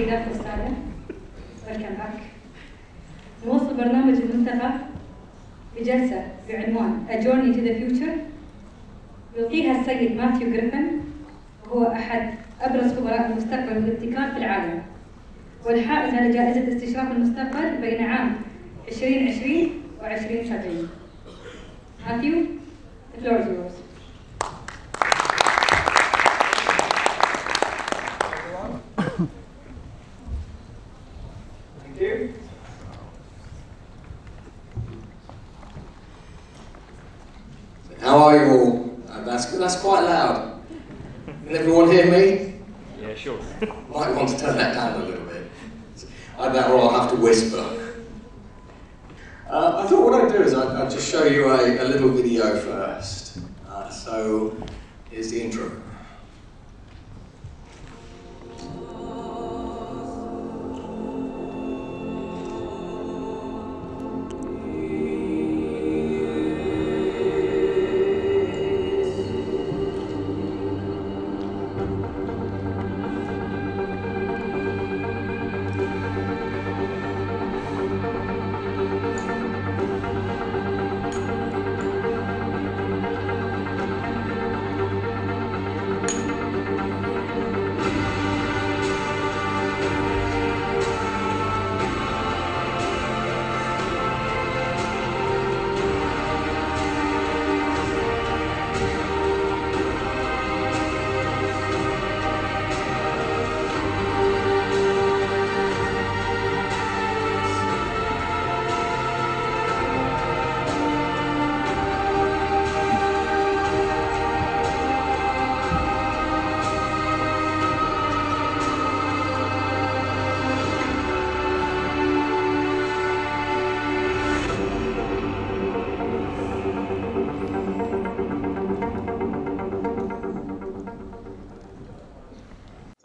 السيدات والسادة، welcome back. نوصل برنامج المنتخب بجلسة بعنوان A Journey to the Future يلقيها السيد ماثيو قرفن، وهو أحد أبرز خبراء المستقبل والابتكار في العالم، والحائز على جائزة استشراف المستقبل بين عام 2020 و 2070. ماثيو, the floor is yours. Thank you. How are you all? That's quite loud. Can everyone hear me? Yeah, sure. Might want to turn that down a little bit. Either that or I'll have to whisper. I thought what I'd do is I'd just show you a little video first. So here's the intro.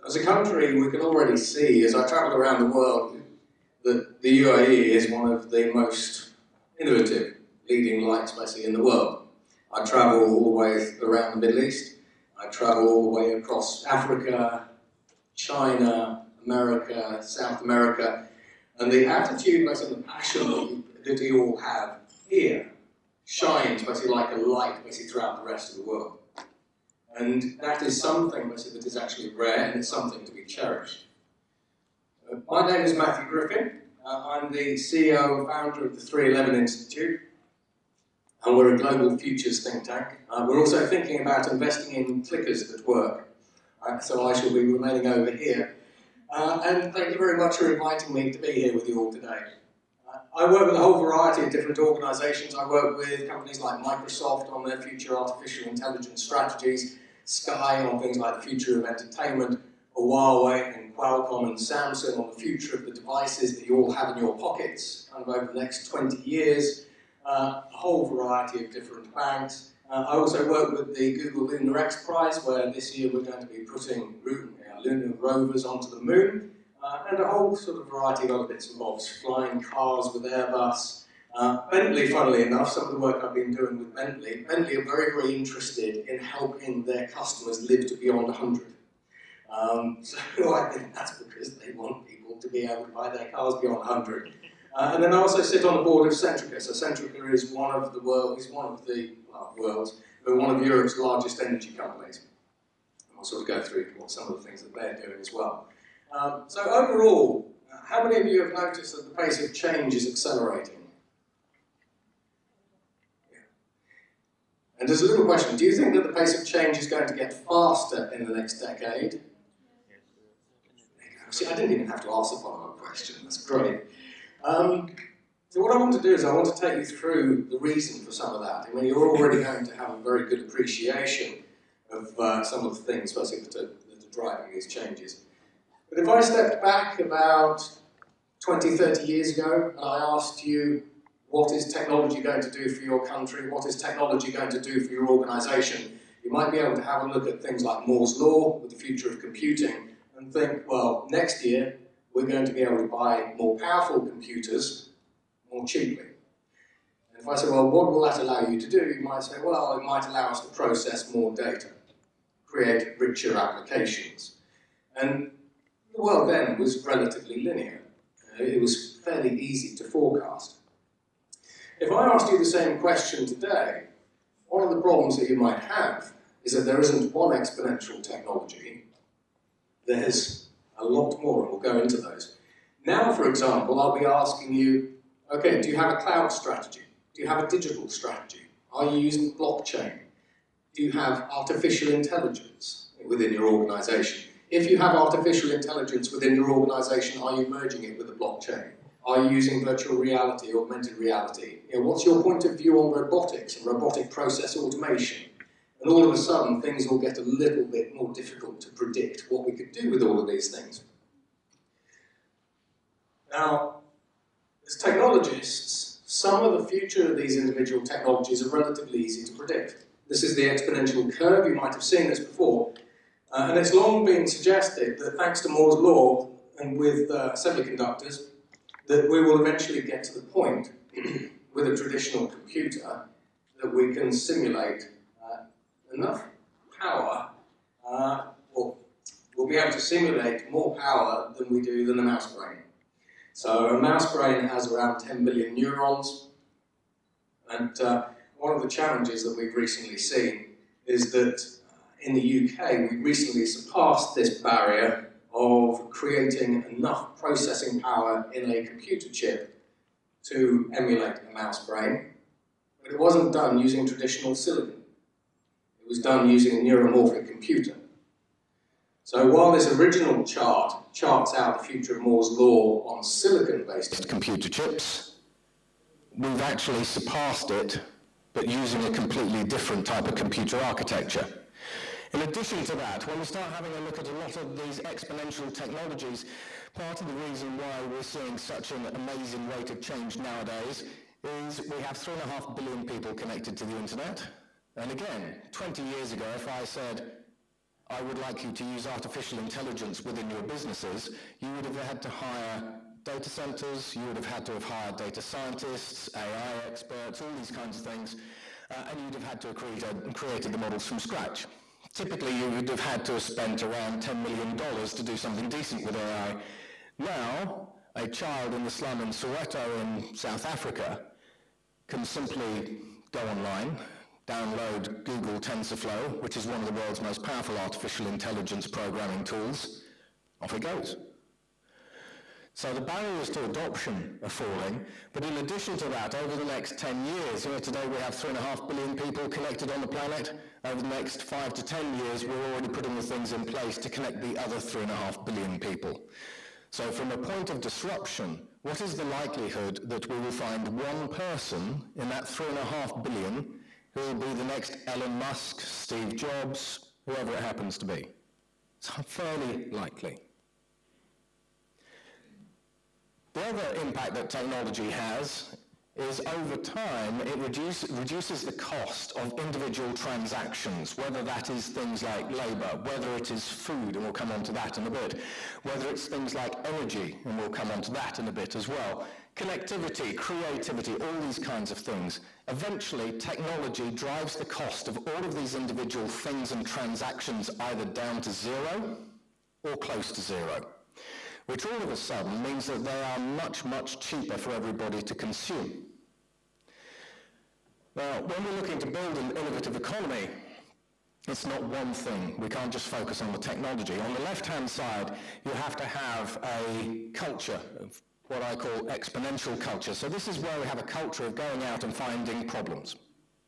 As a country, we can already see, as I travel around the world, that the UAE is one of the most innovative leading lights, basically, in the world. I travel all the way around the Middle East. I travel all the way across Africa, China, America, South America, and the attitude, basically, the passion that you all have here shines, basically, like a light, basically, throughout the rest of the world. And that is something that is actually rare, and it's something to be cherished. My name is Mathiew Griffin. I'm the CEO and founder of the 311 Institute, and we're a global futures think tank. We're also thinking about investing in clickers that work, so I shall be remaining over here. And thank you very much for inviting me to be here with you all today. I work with a whole variety of different organisations. I work with companies like Microsoft on their future artificial intelligence strategies, Sky on things like the future of entertainment, Huawei and Qualcomm and Samsung on the future of the devices that you all have in your pockets kind of over the next 20 years, a whole variety of different banks. I also work with the Google Lunar X Prize, where this year we're going to be putting lunar rovers onto the moon. And a whole sort of variety of other bits and bobs, flying cars with Airbus. Bentley, funnily enough, some of the work I've been doing with Bentley are very, very interested in helping their customers live to beyond 100. So I think that's because they want people to be able to buy their cars beyond 100. And then I also sit on the board of Centrica. So Centrica is one of the world's, but one of Europe's largest energy companies. And I'll sort of go through some of the things that they're doing as well. So overall, how many of you have noticed that the pace of change is accelerating? Yeah. And there's a little question, do you think that the pace of change is going to get faster in the next decade? See, I didn't even have to ask a follow-up question, that's great. So what I want to do is I want to take you through the reason for some of that. I mean, you're already going to have a very good appreciation of some of the things, basically, that are driving these changes. But if I stepped back about 20, 30 years ago and I asked you, what is technology going to do for your country? What is technology going to do for your organisation? You might be able to have a look at things like Moore's Law with the future of computing and think, well, next year we're going to be able to buy more powerful computers more cheaply. And if I say, well, what will that allow you to do? You might say, well, it might allow us to process more data, create richer applications. And The world then was relatively linear. It was fairly easy to forecast. If I asked you the same question today, one of the problems that you might have is that there isn't one exponential technology. There's a lot more, and we'll go into those. Now, for example, I'll be asking you, okay, do you have a cloud strategy? Do you have a digital strategy? Are you using blockchain? Do you have artificial intelligence within your organization? If you have artificial intelligence within your organization, are you merging it with a blockchain? Are you using virtual reality, augmented reality? What's your point of view on robotics and robotic process automation? And all of a sudden, things will get a little bit more difficult to predict what we could do with all of these things. Now, as technologists, some of the future of these individual technologies are relatively easy to predict. This is the exponential curve. You might have seen this before. And it's long been suggested that thanks to Moore's law and with semiconductors, that we will eventually get to the point with a traditional computer that we can simulate enough power, or we'll be able to simulate more power than we do than a mouse brain. So a mouse brain has around 10 billion neurons, and one of the challenges that we've recently seen is that in the UK we recently surpassed this barrier of creating enough processing power in a computer chip to emulate a mouse brain, but it wasn't done using traditional silicon. It was done using a neuromorphic computer. So while this original chart charts out the future of Moore's law on silicon-based computer chips, we've actually surpassed it, but using a completely different type of computer architecture. In addition to that, when we start having a look at a lot of these exponential technologies, part of the reason why we're seeing such an amazing rate of change nowadays is we have 3.5 billion people connected to the internet. And again, 20 years ago, if I said, I would like you to use artificial intelligence within your businesses, you would have had to hire data centers, you would have had to have hired data scientists, AI experts, all these kinds of things, and you'd have had to have created the models from scratch. Typically, you would have had to have spent around $10 million to do something decent with AI. Now, a child in the slum in Soweto in South Africa can simply go online, download Google TensorFlow, which is one of the world's most powerful artificial intelligence programming tools. Off it goes. So the barriers to adoption are falling, but in addition to that, over the next 10 years, today we have 3.5 billion people connected on the planet. Over the next 5 to 10 years, we're already putting the things in place to connect the other 3.5 billion people. So from a point of disruption, what is the likelihood that we will find one person in that 3.5 billion who will be the next Elon Musk, Steve Jobs, whoever it happens to be? It's fairly likely. The other impact that technology has is over time it reduces the cost of individual transactions, whether that is things like labour, whether it is food, and we'll come on to that in a bit, whether it's things like energy, and we'll come on to that in a bit as well, connectivity, creativity, all these kinds of things. Eventually, technology drives the cost of all of these individual things and transactions either down to zero or close to zero, which all of a sudden means that they are much, much cheaper for everybody to consume. Now, when we're looking to build an innovative economy, it's not one thing. We can't just focus on the technology. On the left-hand side, you have to have a culture of what I call exponential culture. So this is where we have a culture of going out and finding problems.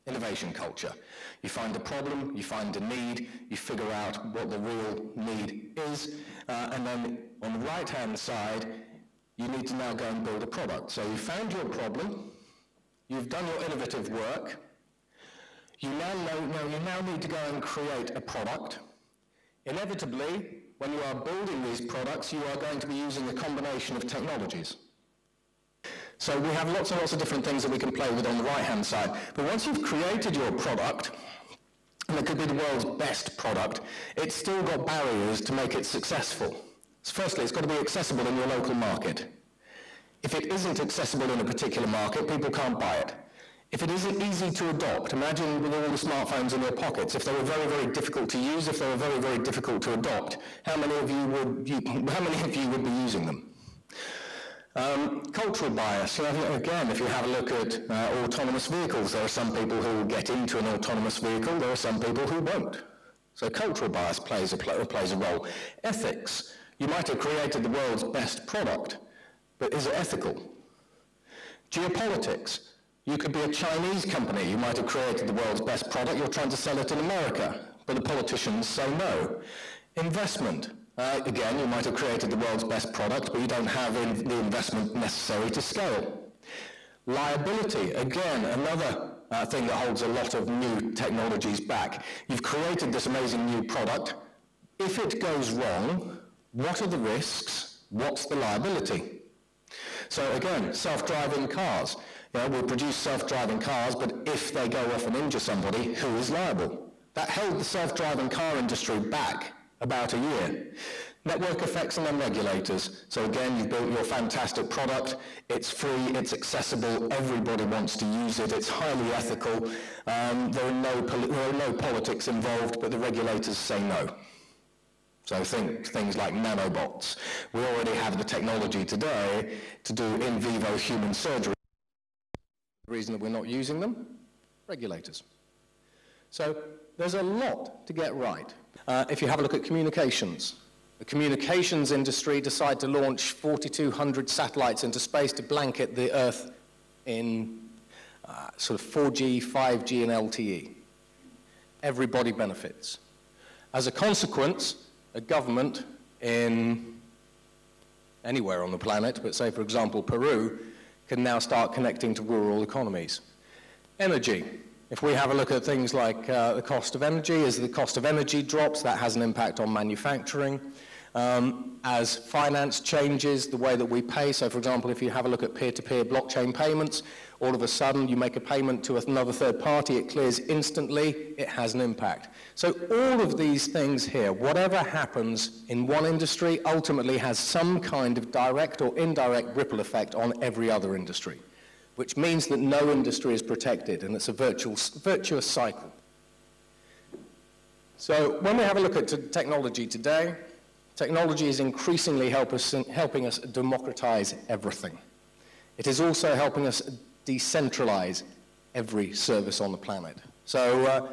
Innovation culture. You find a problem, you find a need, you figure out what the real need is, and then on the right-hand side, you need to now go and build a product. So you found your problem, you've done your innovative work, you now need to go and create a product. Inevitably, when you are building these products, you are going to be using a combination of technologies. So we have lots and lots of different things that we can play with on the right-hand side. But once you've created your product, and it could be the world's best product, it's still got barriers to make it successful. So firstly, it's got to be accessible in your local market. If it isn't accessible in a particular market, people can't buy it. If it isn't easy to adopt, imagine with all the smartphones in your pockets, if they were very, very difficult to use, if they were very, very difficult to adopt, how many of you would be using them? Cultural bias. Again, if you have a look at autonomous vehicles, there are some people who will get into an autonomous vehicle, there are some people who won't. So cultural bias plays a role. Ethics. You might have created the world's best product, but is it ethical? Geopolitics. You could be a Chinese company. You might have created the world's best product. You're trying to sell it in America, but the politicians say no. Investment. Again, you might have created the world's best product, but you don't have the investment necessary to scale. Liability. Again, another thing that holds a lot of new technologies back. You've created this amazing new product. If it goes wrong, what are the risks? What's the liability? So again, self-driving cars. We produce self-driving cars, but if they go off and injure somebody, who is liable? That held the self-driving car industry back about a year. Network effects and then regulators. So again, you've built your fantastic product. It's free, it's accessible, everybody wants to use it, it's highly ethical. There are no politics involved, but the regulators say no. So think things like nanobots. We already have the technology today to do in vivo human surgery. The reason that we're not using them? Regulators. So there's a lot to get right. If you have a look at communications, the communications industry decided to launch 4,200 satellites into space to blanket the Earth in sort of 4G, 5G, and LTE. Everybody benefits. As a consequence, a government in anywhere on the planet, but say, for example, Peru, can now start connecting to rural economies. Energy. If we have a look at things like the cost of energy, as the cost of energy drops, that has an impact on manufacturing. As finance changes, the way that we pay, so for example, if you have a look at peer-to-peer blockchain payments, all of a sudden you make a payment to another third party, it clears instantly, it has an impact. So all of these things here, whatever happens in one industry, ultimately has some kind of direct or indirect ripple effect on every other industry, which means that no industry is protected, and it's a virtuous cycle. So when we have a look at technology today, technology is increasingly helping us democratize everything. It is also helping us decentralize every service on the planet. So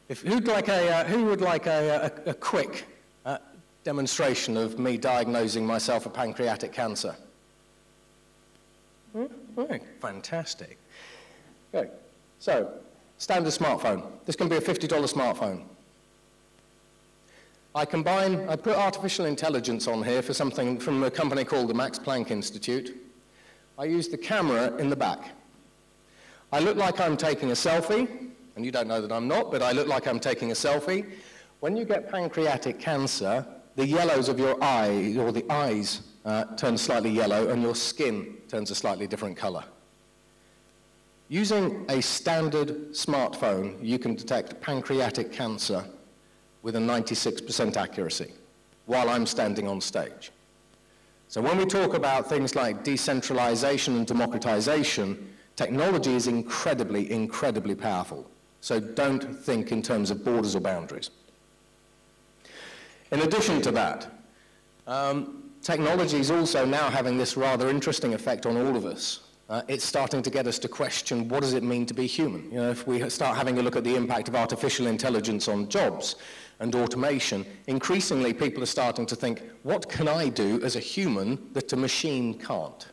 who would like a quick demonstration of me diagnosing myself with pancreatic cancer? Right, fantastic. Okay, so standard smartphone. This can be a $50 smartphone. I put artificial intelligence on here for something from a company called the Max Planck Institute. I use the camera in the back. I look like I'm taking a selfie, and you don't know that I'm not, but I look like I'm taking a selfie. When you get pancreatic cancer, the yellows of your eye, or the eyes, turn slightly yellow, and your skin turns a slightly different color. Using a standard smartphone, you can detect pancreatic cancer with a 96% accuracy while I'm standing on stage. So when we talk about things like decentralization and democratization, technology is incredibly, incredibly powerful. So don't think in terms of borders or boundaries. In addition to that, technology is also now having this rather interesting effect on all of us. It's starting to get us to question, what does it mean to be human? If we start having a look at the impact of artificial intelligence on jobs and automation, increasingly people are starting to think, what can I do as a human that a machine can't?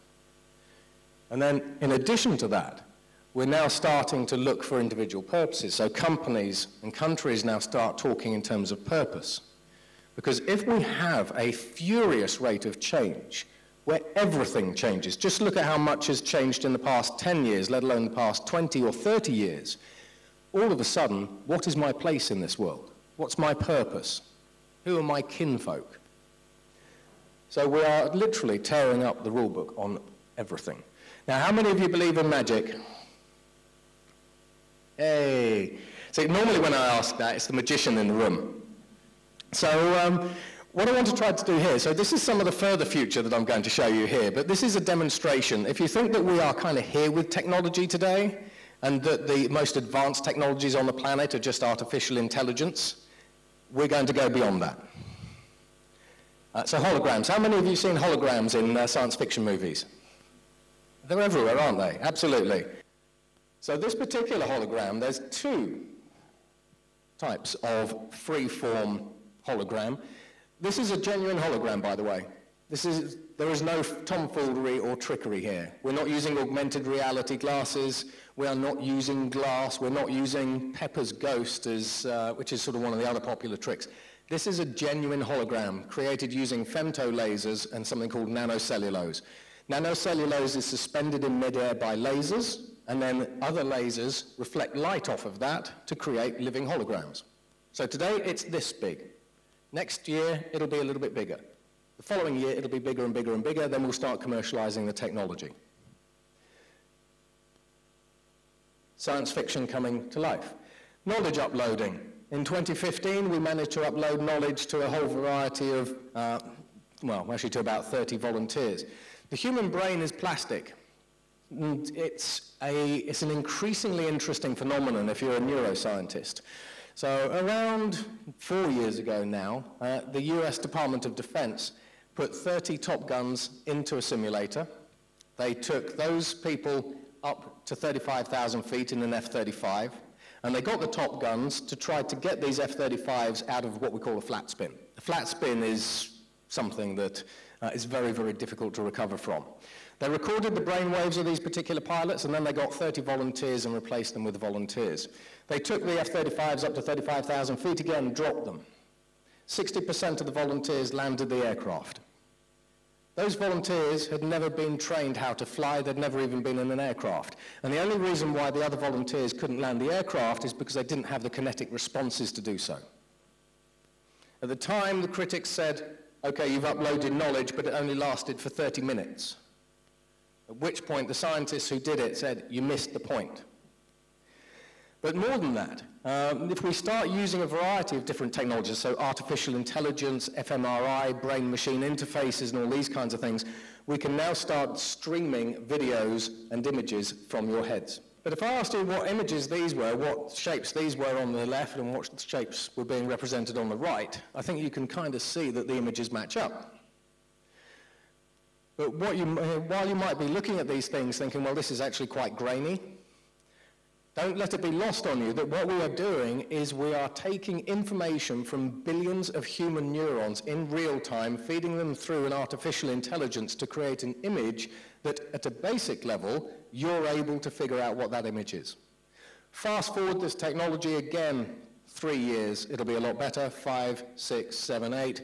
And then, in addition to that, we're now starting to look for individual purposes. So companies and countries now start talking in terms of purpose. Because if we have a furious rate of change, where everything changes, just look at how much has changed in the past 10 years, let alone the past 20 or 30 years, all of a sudden, what is my place in this world? What's my purpose? Who are my kinfolk? So we are literally tearing up the rule book on everything. Now, how many of you believe in magic? Hey. So normally when I ask that, it's the magician in the room. So what I want to try to do here, so this is some of the further future that I'm going to show you here, but this is a demonstration. If you think that we are kind of here with technology today, and that the most advanced technologies on the planet are just artificial intelligence. We're going to go beyond that. So holograms. How many of you have seen holograms in science fiction movies? They're everywhere, aren't they? Absolutely. So this particular hologram, there's two types of free-form hologram. This is a genuine hologram, by the way. There is no tomfoolery or trickery here. We're not using augmented reality glasses. We are not using glass. We're not using Pepper's Ghost, which is sort of one of the other popular tricks. This is a genuine hologram created using femto lasers and something called nanocellulose. Nanocellulose is suspended in midair by lasers, and then other lasers reflect light off of that to create living holograms. So today it's this big. Next year it'll be a little bit bigger. The following year it'll be bigger and bigger and bigger, then we'll start commercializing the technology. Science fiction coming to life. Knowledge uploading. In 2015 we managed to upload knowledge to a whole variety of, well, actually to about 30 volunteers. The human brain is plastic. And it's an increasingly interesting phenomenon if you're a neuroscientist. So around 4 years ago now, the US Department of Defense put 30 Top Guns into a simulator. They took those people up to 35,000 feet in an F-35, and they got the Top Guns to try to get these F-35s out of what we call a flat spin. A flat spin is something that is very, very difficult to recover from. They recorded the brainwaves of these particular pilots, and then they got 30 volunteers and replaced them with volunteers. They took the F-35s up to 35,000 feet again and dropped them. 60% of the volunteers landed the aircraft. Those volunteers had never been trained how to fly, they'd never even been in an aircraft. And the only reason why the other volunteers couldn't land the aircraft is because they didn't have the kinetic responses to do so. At the time, the critics said, okay, you've uploaded knowledge, but it only lasted for 30 minutes. At which point the scientists who did it said, you missed the point. But more than that, if we start using a variety of different technologies, so artificial intelligence, fMRI, brain-machine interfaces, and all these kinds of things, we can now start streaming videos and images from your heads. But if I asked you what images these were, what shapes these were on the left, and what shapes were being represented on the right, I think you can kind of see that the images match up. But while you might be looking at these things thinking, well, this is actually quite grainy, don't let it be lost on you that what we are doing is we are taking information from billions of human neurons in real time, feeding them through an artificial intelligence to create an image that, at a basic level, you're able to figure out what that image is. Fast forward this technology again, 3 years, it'll be a lot better, 5, 6, 7, 8.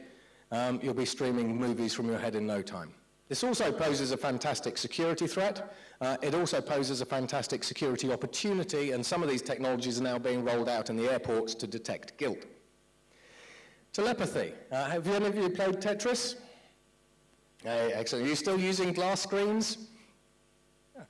You'll be streaming movies from your head in no time. This also poses a fantastic security threat. It also poses a fantastic security opportunity, and some of these technologies are now being rolled out in the airports to detect guilt. Telepathy. Have any of you played Tetris? Excellent. Are you still using glass screens? Yeah.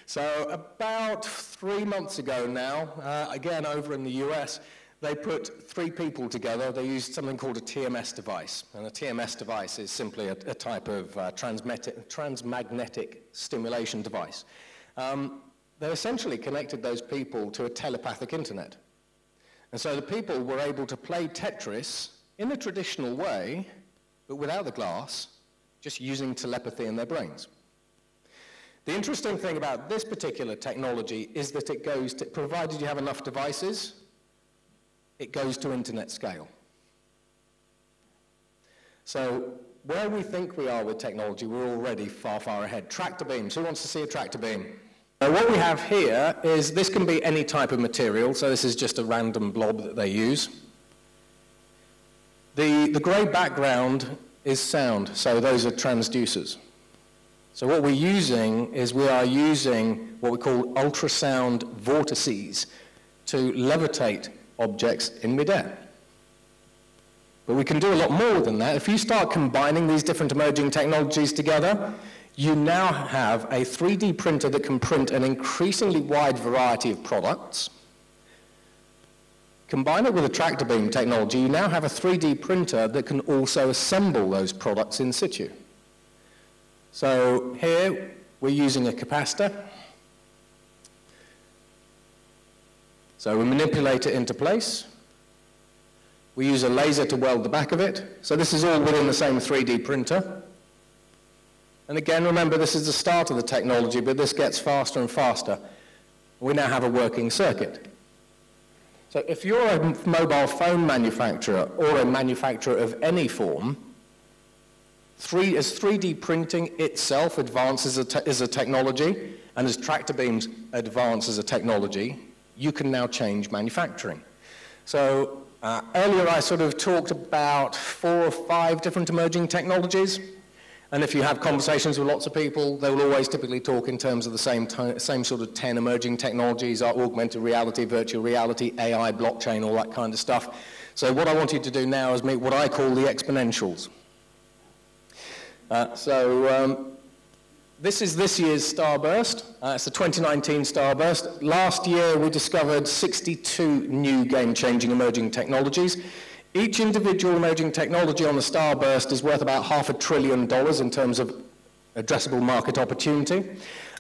So about 3 months ago now, again over in the US, they put 3 people together. They used something called a TMS device. And a TMS device is simply a type of transmagnetic stimulation device. They essentially connected those people to a telepathic internet. And so the people were able to play Tetris in a traditional way, but without the glass, just using telepathy in their brains. The interesting thing about this particular technology is that it goes to, provided you have enough devices, it goes to internet scale. So where we think we are with technology, we're already far, far ahead. Tractor beams. Who wants to see a tractor beam? What we have here is, this can be any type of material, so this is just a random blob that they use. The grey background is sound, so those are transducers. So what we're using is we are using what we call ultrasound vortices to levitate objects in midair. But we can do a lot more than that. If you start combining these different emerging technologies together, you now have a 3D printer that can print an increasingly wide variety of products. Combine it with a tractor beam technology, you now have a 3D printer that can also assemble those products in situ. So here we're using a capacitor. So we manipulate it into place. We use a laser to weld the back of it. So this is all within the same 3D printer. And again, remember, this is the start of the technology, but this gets faster and faster. We now have a working circuit. So if you're a mobile phone manufacturer or a manufacturer of any form, as 3D printing itself advances as a technology, and as tractor beams advance as a technology, you can now change manufacturing. So earlier I sort of talked about 4 or 5 different emerging technologies. And if you have conversations with lots of people, they will always typically talk in terms of the same sort of 10 emerging technologies, augmented reality, virtual reality, AI, blockchain, all that kind of stuff. So what I want you to do now is meet what I call the exponentials. This is this year's starburst. It's the 2019 starburst. Last year we discovered 62 new game-changing emerging technologies. Each individual emerging technology on the starburst is worth about $500 billion in terms of addressable market opportunity.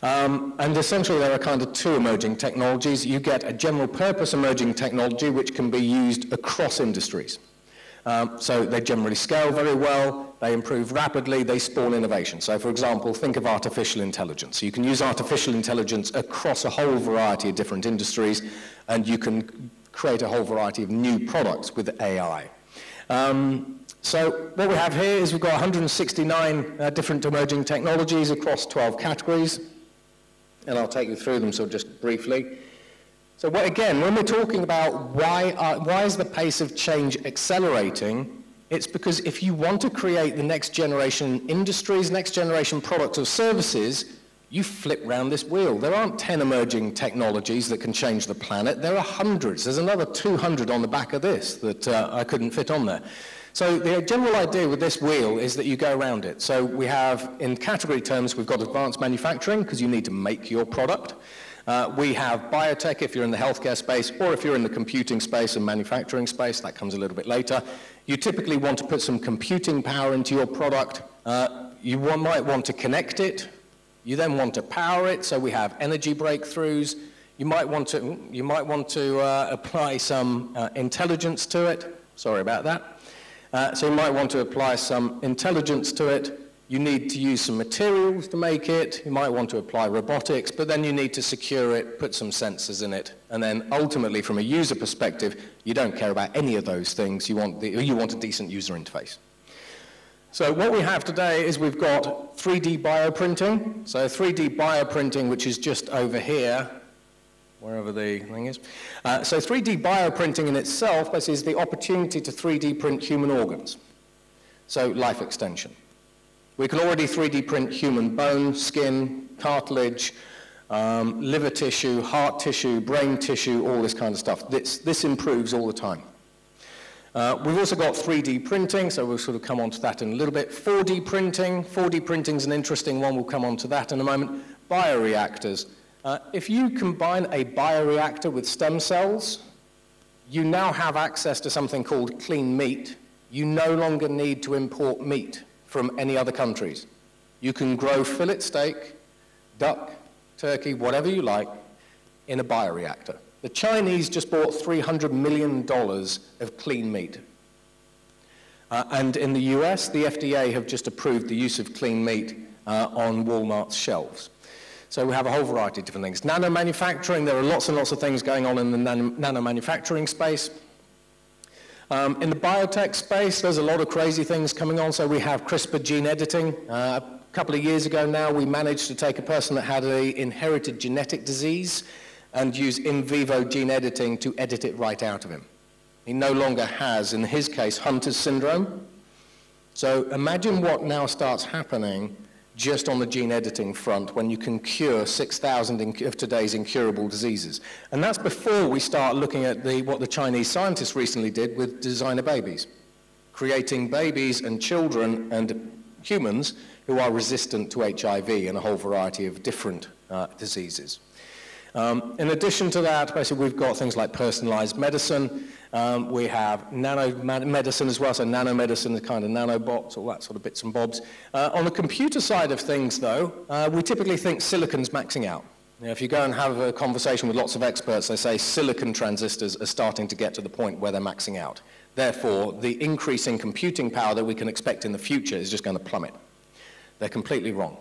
And essentially there are kind of 2 emerging technologies. You get a general purpose emerging technology which can be used across industries. So they generally scale very well, they improve rapidly, they spawn innovation. So for example, think of artificial intelligence. You can use artificial intelligence across a whole variety of different industries, and you can create a whole variety of new products with AI. So what we have here is we've got 169 different emerging technologies across 12 categories, and I'll take you through them so just briefly. So again, when we're talking about why is the pace of change accelerating, it's because if you want to create the next generation industries, next generation products or services, you flip round this wheel. There aren't 10 emerging technologies that can change the planet. There are hundreds. There's another 200 on the back of this that I couldn't fit on there. So the general idea with this wheel is that you go around it. So we have, in category terms, we've got advanced manufacturing, because you need to make your product. We have biotech if you're in the healthcare space, or if you're in the computing space and manufacturing space. That comes a little bit later. You typically want to put some computing power into your product. You might want to connect it. You then want to power it, so we have energy breakthroughs. You might want to apply some intelligence to it. Sorry about that. So you might want to apply some intelligence to it. You need to use some materials to make it. You might want to apply robotics, but then you need to secure it, put some sensors in it, and then ultimately, from a user perspective, you don't care about any of those things. You want a decent user interface. So what we have today is we've got 3D bioprinting. So 3D bioprinting, which is just over here, wherever the thing is. So 3D bioprinting in itself is the opportunity to 3D print human organs. So life extension. We can already 3D print human bone, skin, cartilage, liver tissue, heart tissue, brain tissue, all this kind of stuff. This improves all the time. We've also got 3D printing, so we'll sort of come on to that in a little bit. 4D printing. 4D printing is an interesting one. We'll come on to that in a moment. Bioreactors. If you combine a bioreactor with stem cells, you now have access to something called clean meat. You no longer need to import meat from any other countries. You can grow fillet steak, duck, turkey, whatever you like, in a bioreactor. The Chinese just bought $300 million of clean meat. And in the US, the FDA have just approved the use of clean meat on Walmart's shelves. So we have a whole variety of different things. Nano-manufacturing, there are lots and lots of things going on in the nano-manufacturing space. In the biotech space, there's a lot of crazy things coming on. So we have CRISPR gene editing. A couple of years ago now, we managed to take a person that had an inherited genetic disease and use in vivo gene editing to edit it right out of him. He no longer has, in his case, Hunter's syndrome. So imagine what now starts happening just on the gene editing front when you can cure 6,000 of today's incurable diseases. And that's before we start looking at what the Chinese scientists recently did with designer babies, creating babies and children and humans who are resistant to HIV and a whole variety of different diseases. In addition to that, basically we've got things like personalized medicine. We have nanomedicine as well, so nanomedicine is kind of nanobots, all that sort of bits and bobs. On the computer side of things, though, we typically think silicon's maxing out. You know, if you go and have a conversation with lots of experts, they say silicon transistors are starting to get to the point where they're maxing out. Therefore, the increase in computing power that we can expect in the future is just going to plummet. They're completely wrong.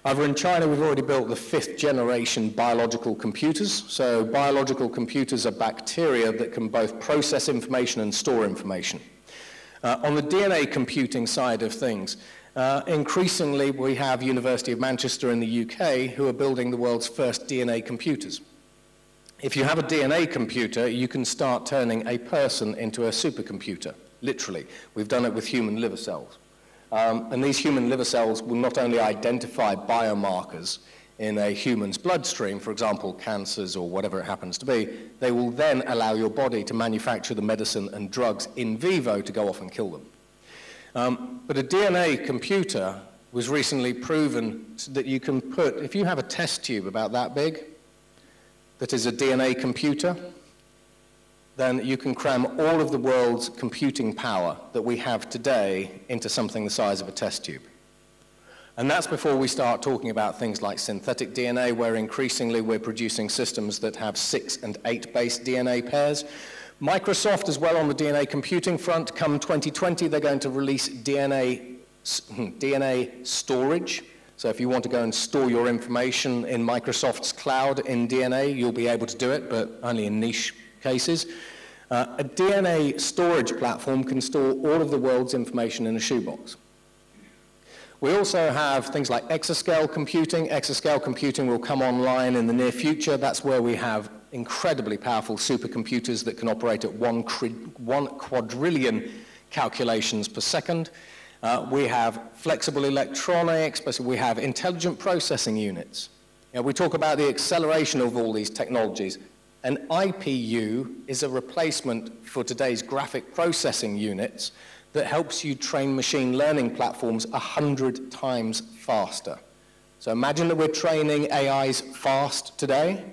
Over in China, we've already built the 5th generation biological computers. So biological computers are bacteria that can both process information and store information. On the DNA computing side of things, increasingly we have University of Manchester in the UK who are building the world's first DNA computers. If you have a DNA computer, you can start turning a person into a supercomputer, literally. We've done it with human liver cells. And these human liver cells will not only identify biomarkers in a human's bloodstream, for example, cancers or whatever it happens to be, they will then allow your body to manufacture the medicine and drugs in vivo to go off and kill them. But a DNA computer was recently proven that you can put, if you have a test tube about that big, that is a DNA computer, then you can cram all of the world's computing power that we have today into something the size of a test tube. And that's before we start talking about things like synthetic DNA, where increasingly we're producing systems that have 6 and 8 base DNA pairs. Microsoft as well on the DNA computing front, come 2020, they're going to release DNA storage. So if you want to go and store your information in Microsoft's cloud in DNA, you'll be able to do it, but only in niche cases. A DNA storage platform can store all of the world's information in a shoebox. We also have things like exascale computing. Exascale computing will come online in the near future. That's where we have incredibly powerful supercomputers that can operate at 1 quadrillion calculations per second. We have flexible electronics, but we have intelligent processing units. You know, we talk about the acceleration of all these technologies. An IPU is a replacement for today's graphic processing units that helps you train machine learning platforms 100 times faster. So imagine that we're training AIs fast today,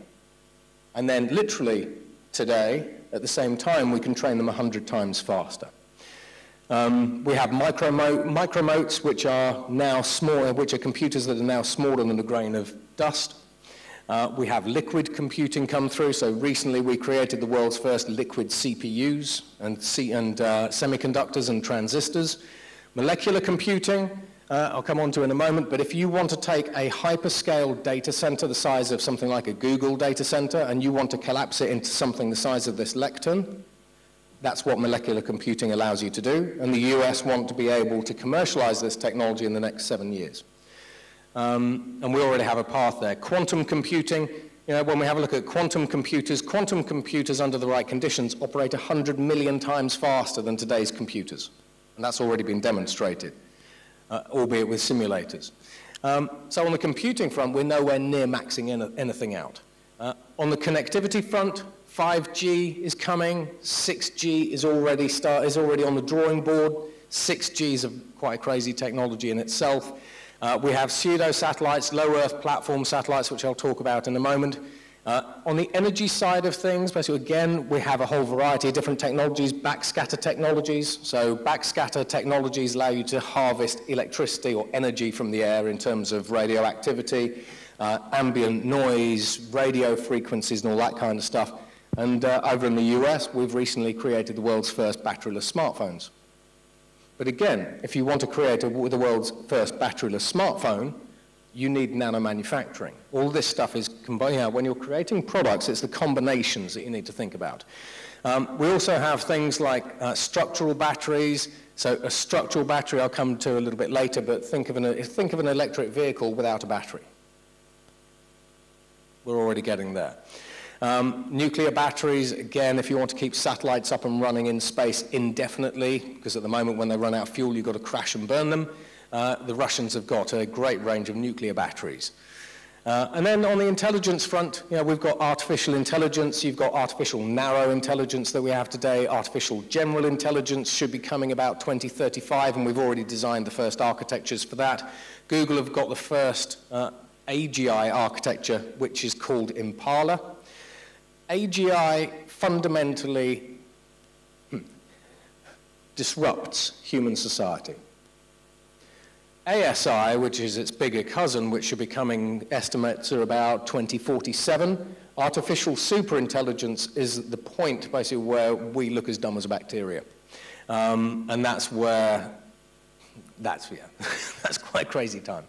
and then literally today, at the same time, we can train them 100 times faster. We have micromotes, which are now small, which are computers that are now smaller than a grain of dust. We have liquid computing come through. So recently we created the world's first liquid CPUs and semiconductors and transistors. Molecular computing, I'll come on to in a moment, but if you want to take a hyperscale data center the size of something like a Google data center and you want to collapse it into something the size of this lectern, that's what molecular computing allows you to do. And the US want to be able to commercialize this technology in the next 7 years. And we already have a path there. Quantum computing, you know, when we have a look at quantum computers under the right conditions operate 100 million times faster than today's computers. And that's already been demonstrated, albeit with simulators. So on the computing front, we're nowhere near maxing anything out. On the connectivity front, 5G is coming, 6G is already on the drawing board. 6G is quite a crazy technology in itself. We have pseudo-satellites, low-Earth platform satellites, which I'll talk about in a moment. On the energy side of things, basically, again, we have a whole variety of different technologies, backscatter technologies. So backscatter technologies allow you to harvest electricity or energy from the air in terms of radioactivity, ambient noise, radio frequencies, and all that kind of stuff. And over in the US, we've recently created the world's first batteryless smartphones. But again, if you want to create the world's first batteryless smartphone, you need nanomanufacturing. All this stuff is combined. You know, when you're creating products, it's the combinations that you need to think about. We also have things like structural batteries. So a structural battery I'll come to a little bit later, but think of an electric vehicle without a battery. We're already getting there. Nuclear batteries, again, if you want to keep satellites up and running in space indefinitely, because at the moment when they run out of fuel, you've got to crash and burn them, the Russians have got a great range of nuclear batteries. And then on the intelligence front, you know, we've got artificial intelligence, you've got artificial narrow intelligence that we have today, artificial general intelligence should be coming about 2035, and we've already designed the first architectures for that. Google have got the first AGI architecture, which is called Impala. AGI fundamentally disrupts human society. ASI, which is its bigger cousin, which should be coming, estimates are about 2047. Artificial superintelligence is the point, basically, where we look as dumb as a bacteria. And that's where, that's quite crazy time.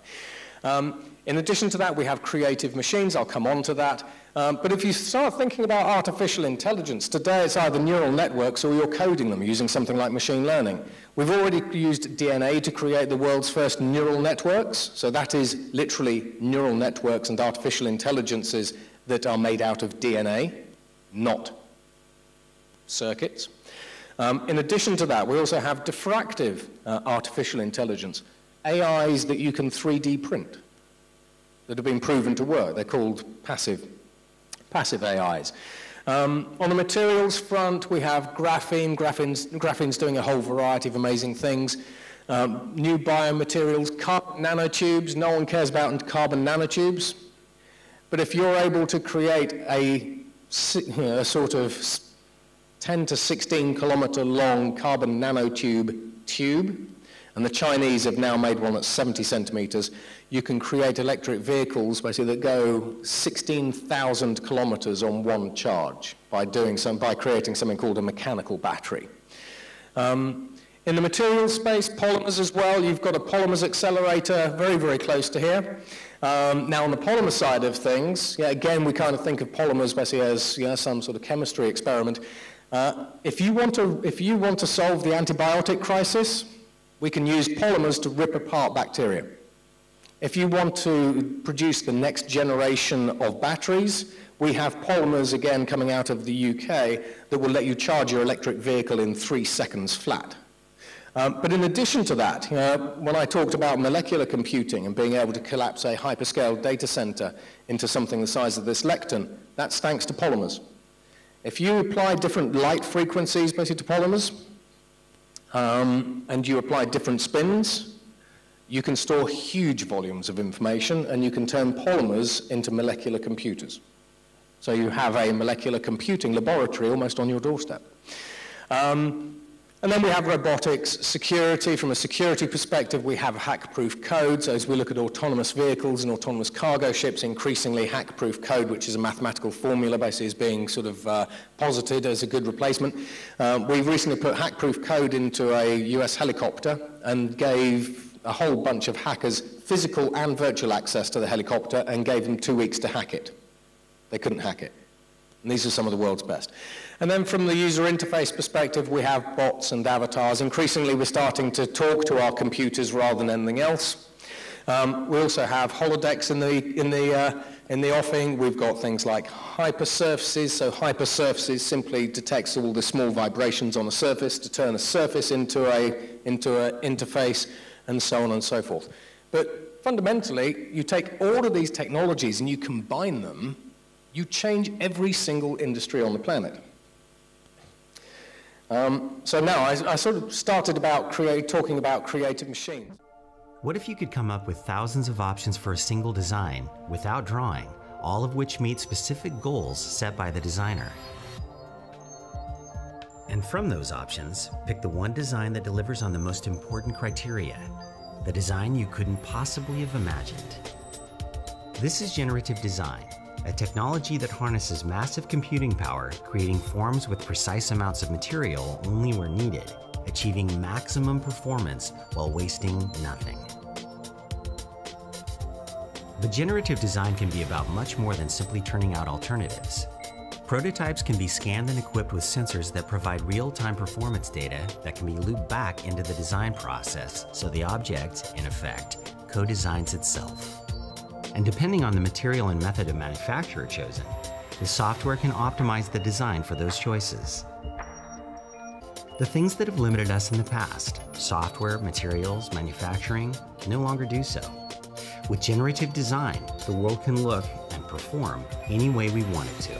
In addition to that, we have creative machines. I'll come on to that. But if you start thinking about artificial intelligence, today it's either neural networks or you're coding them using something like machine learning. We've already used DNA to create the world's first neural networks. So that is literally neural networks and artificial intelligences that are made out of DNA, not circuits. In addition to that, we also have diffractive artificial intelligence, AIs that you can 3D print, that have been proven to work. They're called passive AIs. On the materials front, we have graphene. Graphene's doing a whole variety of amazing things. New biomaterials, carbon nanotubes. No one cares about carbon nanotubes. But if you're able to create a sort of 10 to 16 kilometer long carbon nanotube tube, and the Chinese have now made one that's 70 centimeters, you can create electric vehicles basically that go 16,000 kilometers on one charge by creating something called a mechanical battery. In the materials space, polymers as well, you've got a polymers accelerator very, very close to here. Now on the polymer side of things, again, we kind of think of polymers basically as some sort of chemistry experiment. If you want to solve the antibiotic crisis, we can use polymers to rip apart bacteria. If you want to produce the next generation of batteries, we have polymers, again, coming out of the UK that will let you charge your electric vehicle in 3 seconds flat. But in addition to that, when I talked about molecular computing and being able to collapse a hyperscale data center into something the size of this lectern, that's thanks to polymers. If you apply different light frequencies basically to polymers, and you apply different spins, you can store huge volumes of information, and you can turn polymers into molecular computers. So you have a molecular computing laboratory almost on your doorstep. And then we have robotics, security. From a security perspective, we have hack-proof code. So as we look at autonomous vehicles and autonomous cargo ships, increasingly hack-proof code, which is a mathematical formula, basically is being sort of posited as a good replacement. We've recently put hack-proof code into a US helicopter and gave a whole bunch of hackers physical and virtual access to the helicopter and gave them 2 weeks to hack it. They couldn't hack it. And these are some of the world's best. And then from the user interface perspective, we have bots and avatars. Increasingly, we're starting to talk to our computers rather than anything else. We also have holodecks in the offing. We've got things like hypersurfaces. So hypersurfaces simply detects all the small vibrations on a surface to turn a surface into an interface, and so on and so forth. But fundamentally, you take all of these technologies and you combine them, you change every single industry on the planet. So now I sort of started talking about creative machines. What if you could come up with thousands of options for a single design without drawing, all of which meet specific goals set by the designer? And from those options, pick the one design that delivers on the most important criteria, the design you couldn't possibly have imagined. This is generative design, a technology that harnesses massive computing power, creating forms with precise amounts of material only where needed, achieving maximum performance while wasting nothing. But generative design can be about much more than simply turning out alternatives. Prototypes can be scanned and equipped with sensors that provide real-time performance data that can be looped back into the design process, so the object, in effect, co-designs itself. And depending on the material and method of manufacture chosen, the software can optimize the design for those choices. The things that have limited us in the past, software, materials, manufacturing, no longer do so. With generative design, the world can look and perform any way we want it to.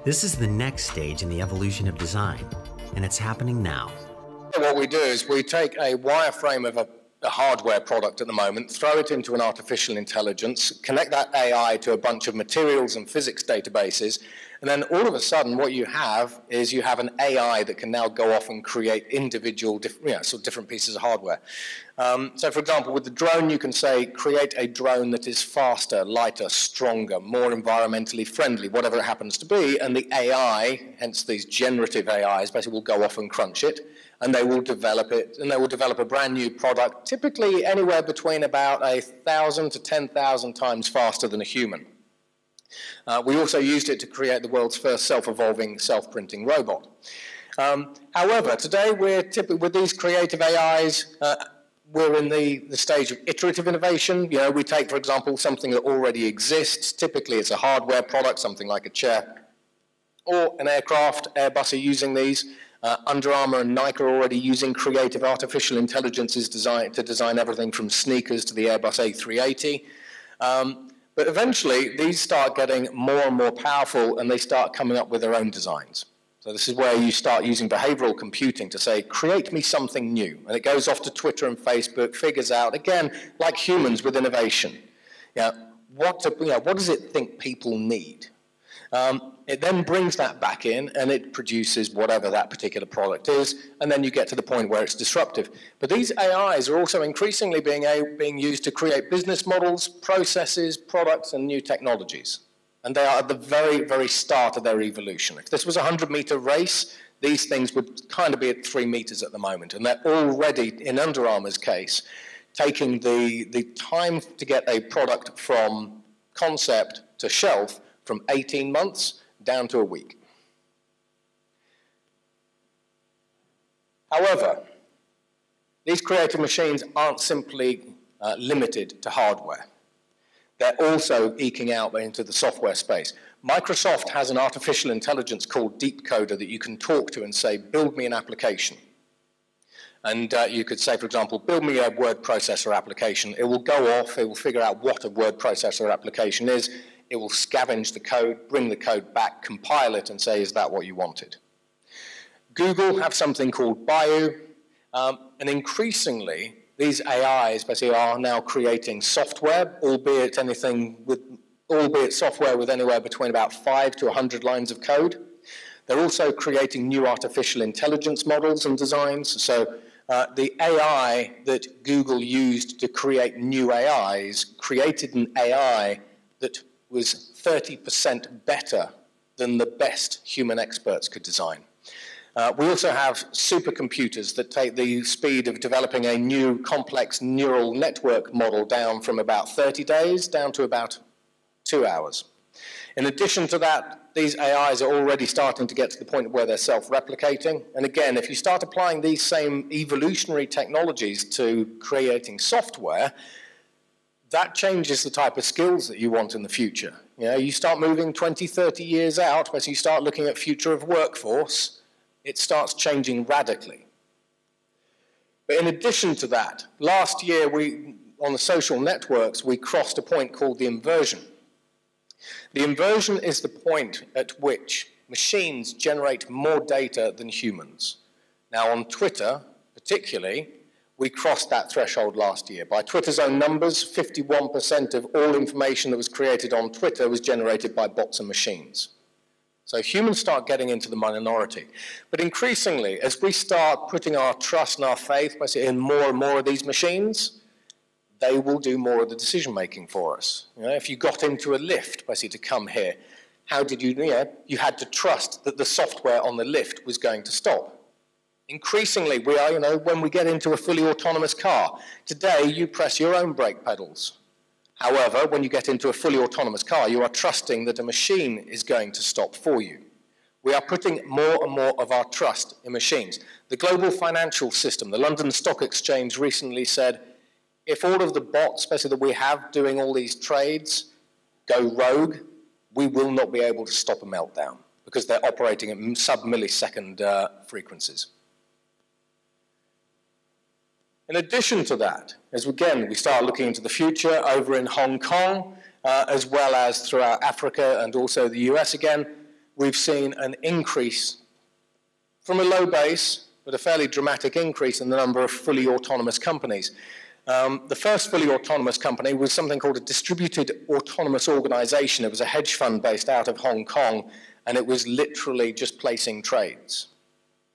This is the next stage in the evolution of design, and it's happening now. What we do is we take a wireframe of a hardware product at the moment, throw it into an artificial intelligence, connect that AI to a bunch of materials and physics databases, And then all of a sudden, what you have is you have an AI that can now go off and create individual, different pieces of hardware. So for example, with the drone, you can say, create a drone that is faster, lighter, stronger, more environmentally friendly, whatever it happens to be, and the AI, hence these generative AIs, basically will go off and crunch it, and they will develop it, and they will develop a brand new product, typically anywhere between about 1,000 to 10,000 times faster than a human. We also used it to create the world's first self-evolving, self-printing robot. However, today we're typically, with these creative AIs, we're in the stage of iterative innovation. You know, we take, for example, something that already exists. Typically, it's a hardware product, something like a chair, or an aircraft. Airbus are using these. Under Armour and Nike are already using creative artificial intelligences to design everything from sneakers to the Airbus A380. But eventually, these start getting more and more powerful, and they start coming up with their own designs. So this is where you start using behavioral computing to say, create me something new. And it goes off to Twitter and Facebook, figures out, again, like humans with innovation, what does it think people need? It then brings that back in, and it produces whatever that particular product is, and then you get to the point where it's disruptive. But these AIs are also increasingly being used to create business models, processes, products, and new technologies. And they are at the very, very start of their evolution. If this was a 100-meter race, these things would kind of be at 3 meters at the moment, and they're already, in Under Armour's case, taking the time to get a product from concept to shelf from 18 months down to a week. However, these creative machines aren't simply limited to hardware. They're also eking out into the software space. Microsoft has an artificial intelligence called DeepCoder that you can talk to and say, build me an application. And you could say, for example, build me a word processor application. It will go off, it will figure out what a word processor application is. It will scavenge the code, bring the code back, compile it, and say, is that what you wanted? Google have something called Bayou, and increasingly, these AIs basically are now creating software, albeit software with anywhere between about 5 to 100 lines of code. They're also creating new artificial intelligence models and designs. So the AI that Google used to create new AIs created an AI that was 30% better than the best human experts could design. We also have supercomputers that take the speed of developing a new complex neural network model down from about 30 days down to about 2 hours. In addition to that, these AIs are already starting to get to the point where they're self-replicating. And again, if you start applying these same evolutionary technologies to creating software, that changes the type of skills that you want in the future. You know, you start moving 20, 30 years out, as you start looking at future of workforce, it starts changing radically. But in addition to that, last year on the social networks, we crossed a point called the inversion. The inversion is the point at which machines generate more data than humans. Now on Twitter, particularly, we crossed that threshold last year. By Twitter's own numbers, 51% of all information that was created on Twitter was generated by bots and machines. So humans start getting into the minority. But increasingly, as we start putting our trust and our faith in more and more of these machines, they will do more of the decision-making for us. You know, if you got into a lift, basically, to come here, how did you had to trust that the software on the lift was going to stop. Increasingly, we are, when we get into a fully autonomous car, today you press your own brake pedals. However, when you get into a fully autonomous car, you are trusting that a machine is going to stop for you. We are putting more and more of our trust in machines. The global financial system, the London Stock Exchange recently said, if all of the bots, especially that we have doing all these trades, go rogue, we will not be able to stop a meltdown because they're operating at sub-millisecond frequencies. In addition to that, as again, we start looking into the future over in Hong Kong, as well as throughout Africa and also the US again, we've seen an increase from a low base, but a fairly dramatic increase in the number of fully autonomous companies. The first fully autonomous company was something called a distributed autonomous organization. It was a hedge fund based out of Hong Kong, and it was literally just placing trades.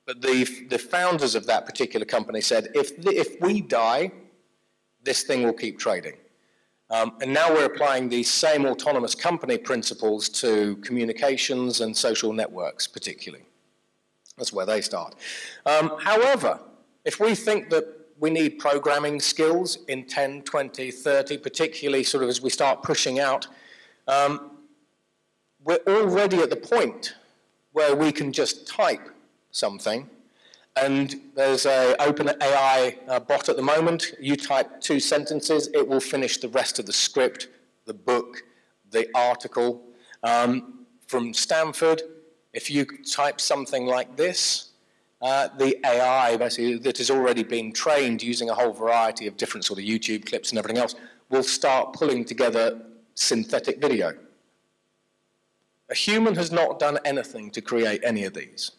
But the founders of that particular company said, if we die, this thing will keep trading. And now we're applying these same autonomous company principles to communications and social networks, particularly. That's where they start. However, if we think that we need programming skills in 10, 20, 30, particularly sort of as we start pushing out, we're already at the point where we can just type something, and there's an OpenAI bot at the moment. You type 2 sentences, it will finish the rest of the script, the book, the article. From Stanford, if you type something like this, the AI, basically, that has already been trained using a whole variety of different sort of YouTube clips and everything else, will start pulling together synthetic video. A human has not done anything to create any of these.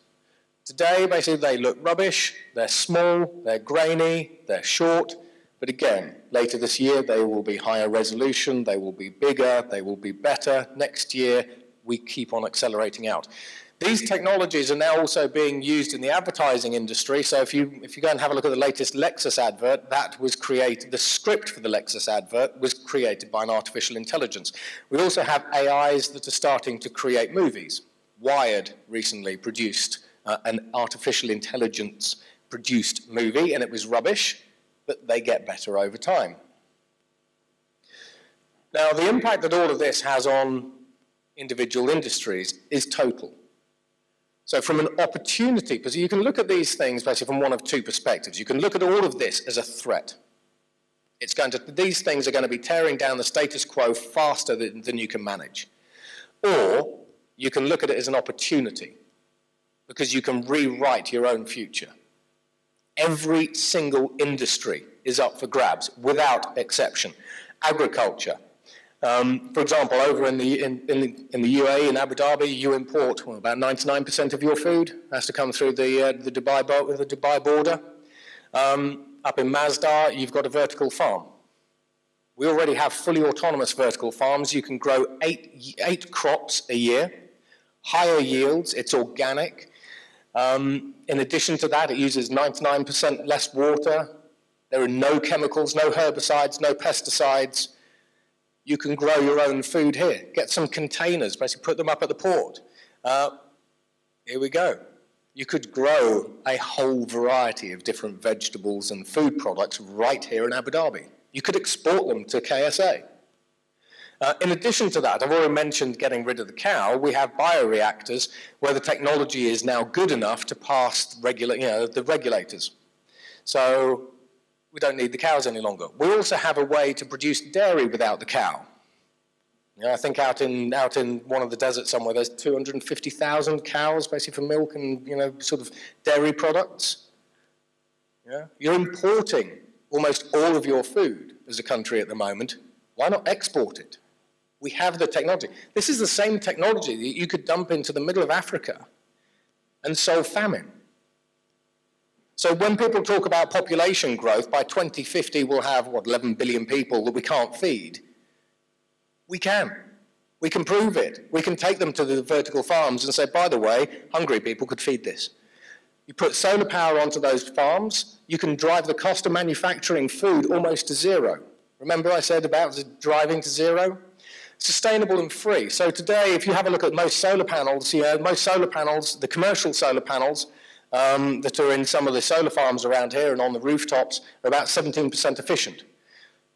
Today, basically, they look rubbish, they're small, they're grainy, they're short, but again, later this year, they will be higher resolution, they will be bigger, they will be better. Next year, we keep on accelerating out. These technologies are now also being used in the advertising industry, so if you go and have a look at the latest Lexus advert, that was created, the script for the Lexus advert was created by an artificial intelligence. We also have AIs that are starting to create movies. Wired recently produced an artificial intelligence produced movie, and it was rubbish, but they get better over time. Now, the impact that all of this has on individual industries is total. So from an opportunity, because you can look at these things basically from one of 2 perspectives. You can look at all of this as a threat. These things are going to be tearing down the status quo faster than you can manage. Or you can look at it as an opportunity, because you can rewrite your own future. Every single industry is up for grabs, without exception. Agriculture. For example, over in the UAE, in Abu Dhabi, you import about 99% of your food has to come through the Dubai border. Up in Masdar, you've got a vertical farm. We already have fully autonomous vertical farms. You can grow 8 crops a year, higher yields, it's organic. In addition to that, it uses 99% less water. There are no chemicals, no herbicides, no pesticides. You can grow your own food here. Get some containers, basically put them up at the port. Here we go. You could grow a whole variety of different vegetables and food products right here in Abu Dhabi. You could export them to KSA. In addition to that, I've already mentioned getting rid of the cow. We have bioreactors where the technology is now good enough to pass the regulators. So we don't need the cows any longer. We also have a way to produce dairy without the cow. I think out in one of the deserts somewhere, there's 250,000 cows basically for milk and sort of dairy products. Yeah? You're importing almost all of your food as a country at the moment. Why not export it? We have the technology. This is the same technology that you could dump into the middle of Africa and solve famine. So when people talk about population growth, by 2050 we'll have, 11 billion people that we can't feed. We can. We can prove it. We can take them to the vertical farms and say, by the way, hungry people could feed this. You put solar power onto those farms, you can drive the cost of manufacturing food almost to zero. Remember I said about driving to zero? Sustainable and free. So today, if you have a look at most solar panels, the commercial solar panels that are in some of the solar farms around here and on the rooftops are about 17% efficient.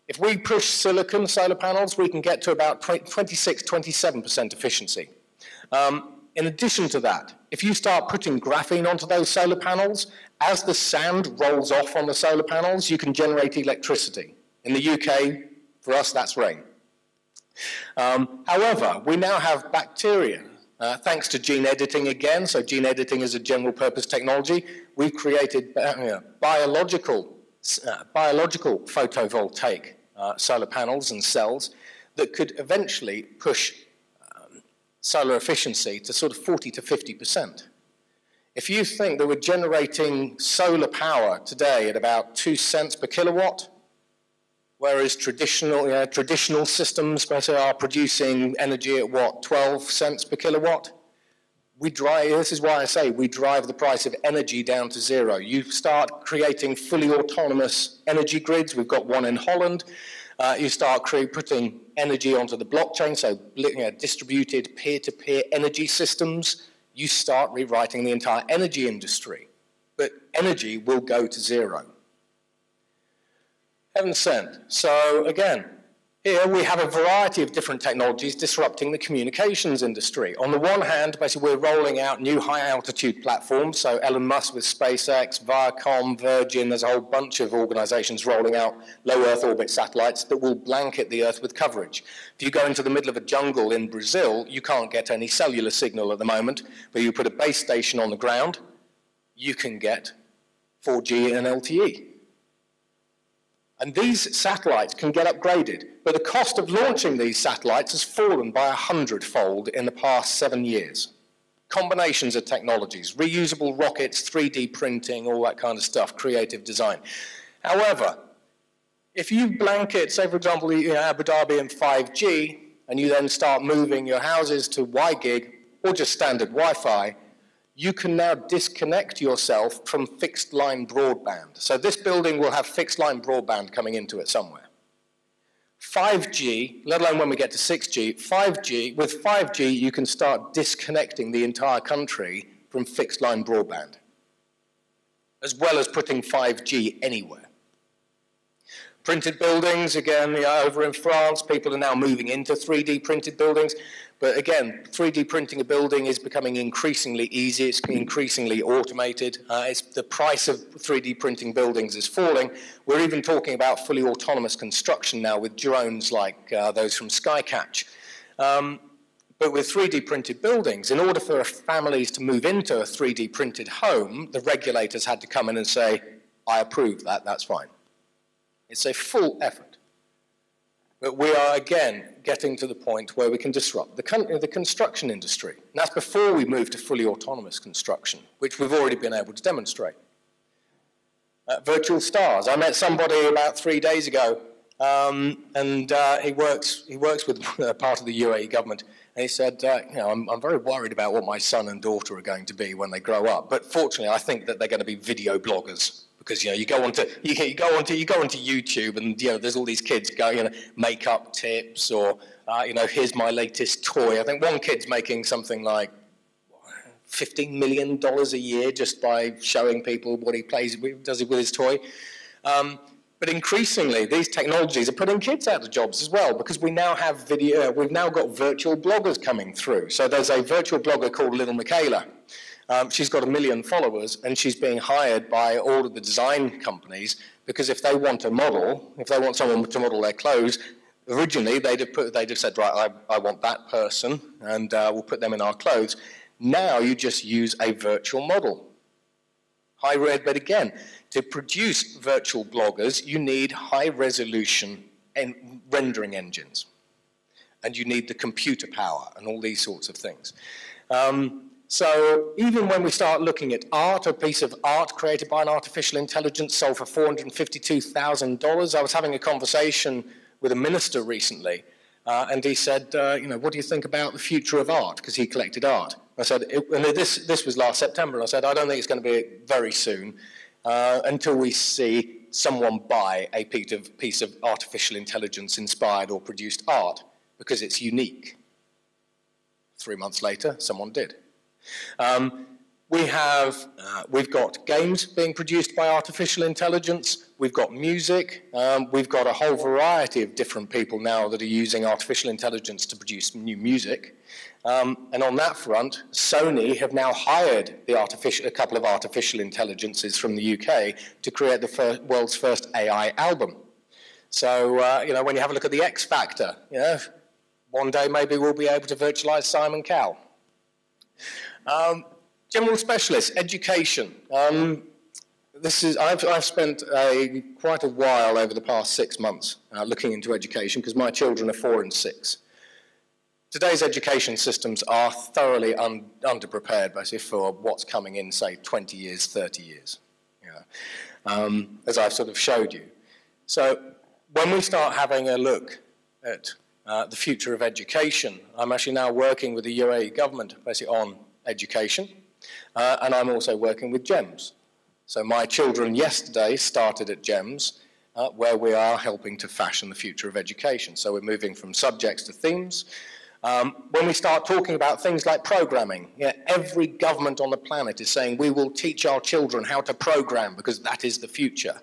If we push silicon solar panels, we can get to about 26, 27% efficiency. In addition to that, if you start putting graphene onto those solar panels, as the sand rolls off on the solar panels, you can generate electricity. In the UK, for us, that's rain. However, we now have bacteria. Thanks to gene editing again, so gene editing is a general purpose technology, we've created biological photovoltaic solar panels and cells that could eventually push solar efficiency to sort of 40 to 50%. If you think that we're generating solar power today at about 2 cents per kilowatt, whereas traditional systems are producing energy at 12 cents per kilowatt, this is why I say we drive the price of energy down to zero. You start creating fully autonomous energy grids. We've got one in Holland. You start putting energy onto the blockchain, so distributed peer-to-peer energy systems. You start rewriting the entire energy industry. But energy will go to zero. Heaven sent. So again, here we have a variety of different technologies disrupting the communications industry. On the one hand, basically we're rolling out new high-altitude platforms, so Elon Musk with SpaceX, Viacom, Virgin, there's a whole bunch of organizations rolling out low Earth orbit satellites that will blanket the Earth with coverage. If you go into the middle of a jungle in Brazil, you can't get any cellular signal at the moment, but you put a base station on the ground, you can get 4G and LTE. And these satellites can get upgraded, but the cost of launching these satellites has fallen by 100-fold in the past 7 years. Combinations of technologies, reusable rockets, 3D printing, all that kind of stuff, creative design. However, if you blanket, say for example, Abu Dhabi in 5G, and you then start moving your houses to WiGig, or just standard Wi-Fi, you can now disconnect yourself from fixed line broadband. So this building will have fixed line broadband coming into it somewhere. 5G, let alone when we get to 6G, with 5G you can start disconnecting the entire country from fixed line broadband, as well as putting 5G anywhere. Printed buildings, again, over in France, people are now moving into 3D printed buildings. But again, 3D printing a building is becoming increasingly easy. It's increasingly automated. The price of 3D printing buildings is falling. We're even talking about fully autonomous construction now with drones like those from Skycatch. But with 3D printed buildings, in order for families to move into a 3D printed home, the regulators had to come in and say, I approve that, that's fine. It's a full effort. But we are, again, getting to the point where we can disrupt the construction industry. And that's before we move to fully autonomous construction, which we've already been able to demonstrate. Virtual stars. I met somebody about 3 days ago, and he works with part of the UAE government. And he said, I'm very worried about what my son and daughter are going to be when they grow up. But fortunately, I think that they're going to be video bloggers. Because you go onto YouTube and there's all these kids going makeup tips or here's my latest toy. I think one kid's making something like $15 million a year just by showing people what he does with his toy. But increasingly, these technologies are putting kids out of jobs as well because we now have we've now got virtual bloggers coming through. So there's a virtual blogger called Little Michaela. She's got 1 million followers, and she's being hired by all of the design companies because if they want a model, if they want someone to model their clothes, originally they'd have said, right, I want that person, and we'll put them in our clothes. Now you just use a virtual model. But again, to produce virtual bloggers, you need high-resolution rendering engines, and you need the computer power and all these sorts of things. So even when we start looking at art, a piece of art created by an artificial intelligence sold for $452,000. I was having a conversation with a minister recently, and he said, what do you think about the future of art? Because he collected art. I said, and this was last September, and I said, I don't think it's going to be very soon until we see someone buy a piece of artificial intelligence inspired or produced art, because it's unique. 3 months later, someone did. We've got games being produced by artificial intelligence, we've got music, we've got a whole variety of different people now that are using artificial intelligence to produce new music. And on that front, Sony have now hired a couple of artificial intelligences from the UK to create the world's first AI album. So, when you have a look at the X Factor, one day maybe we'll be able to virtualize Simon Cowell. General specialists, education. I've spent quite a while over the past 6 months looking into education because my children are 4 and 6. Today's education systems are thoroughly underprepared basically for what's coming in, say, 20 years, 30 years, as I've sort of showed you. So when we start having a look at the future of education, I'm actually now working with the UAE government basically on education, and I'm also working with GEMS. So my children yesterday started at GEMS, where we are helping to fashion the future of education. So we're moving from subjects to themes. When we start talking about things like programming, every government on the planet is saying we will teach our children how to program because that is the future.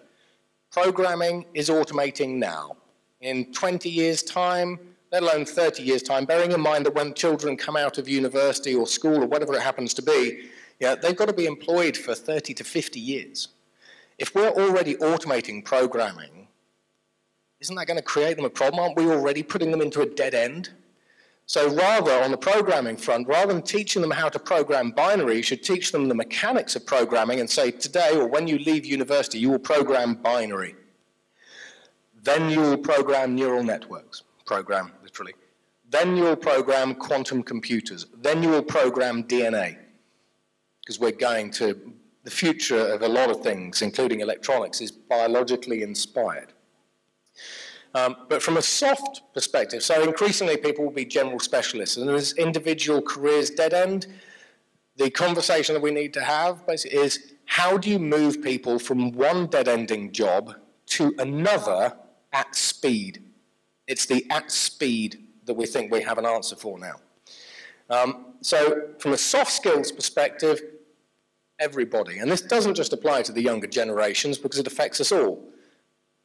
Programming is automating now. In 20 years' time, let alone 30 years' time, bearing in mind that when children come out of university or school or whatever it happens to be, they've got to be employed for 30 to 50 years. If we're already automating programming, isn't that going to create them a problem? Aren't we already putting them into a dead end? So rather, on the programming front, rather than teaching them how to program binary, you should teach them the mechanics of programming and say, today or when you leave university, you will program binary. Then you will program neural networks, program literally. Then you will program quantum computers. Then you will program DNA. Because we're going to, the future of a lot of things, including electronics, is biologically inspired. But from a soft perspective, so increasingly people will be general specialists, and as individual careers dead end, the conversation that we need to have basically is, how do you move people from one dead-ending job to another at speed? It's the at speed that we think we have an answer for now. So from a soft skills perspective, everybody, and this doesn't just apply to the younger generations because it affects us all.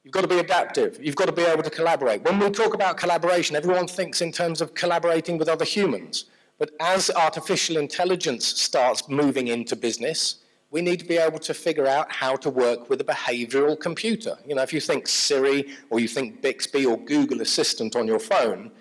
You've got to be adaptive. You've got to be able to collaborate. When we talk about collaboration, everyone thinks in terms of collaborating with other humans. But as artificial intelligence starts moving into business, we need to be able to figure out how to work with a behavioral computer. You know, if you think Siri or you think Bixby or Google Assistant on your phone,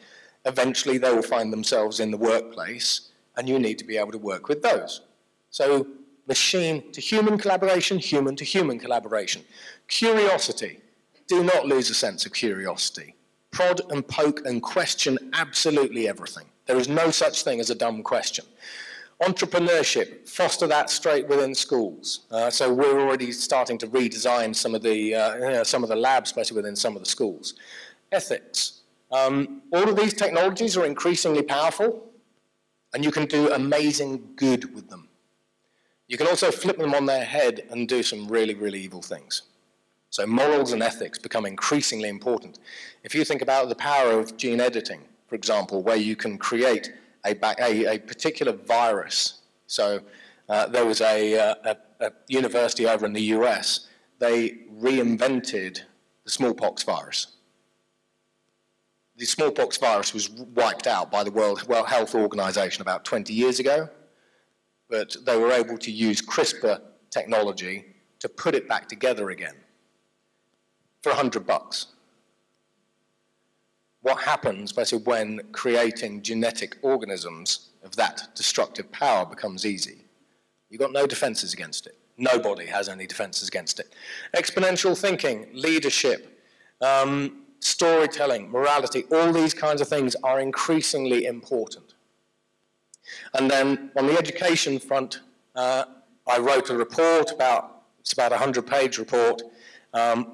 eventually they will find themselves in the workplace, and you need to be able to work with those. So machine to human collaboration, human to human collaboration. Curiosity. Do not lose a sense of curiosity. Prod and poke and question absolutely everything. There is no such thing as a dumb question. Entrepreneurship, foster that straight within schools. So we're already starting to redesign some of the labs, especially within some of the schools. Ethics. All of these technologies are increasingly powerful, and you can do amazing good with them. You can also flip them on their head and do some really, really evil things. So morals and ethics become increasingly important. If you think about the power of gene editing, for example, where you can create a particular virus. So there was a university over in the US, they reinvented the smallpox virus. The smallpox virus was wiped out by the World Health Organization about 20 years ago, but they were able to use CRISPR technology to put it back together again for $100. What happens basically when creating genetic organisms of that destructive power becomes easy? You've got no defenses against it. Nobody has any defenses against it. Exponential thinking, leadership, storytelling, morality, all these kinds of things are increasingly important. And then on the education front, I wrote a report it's about a 100-page report,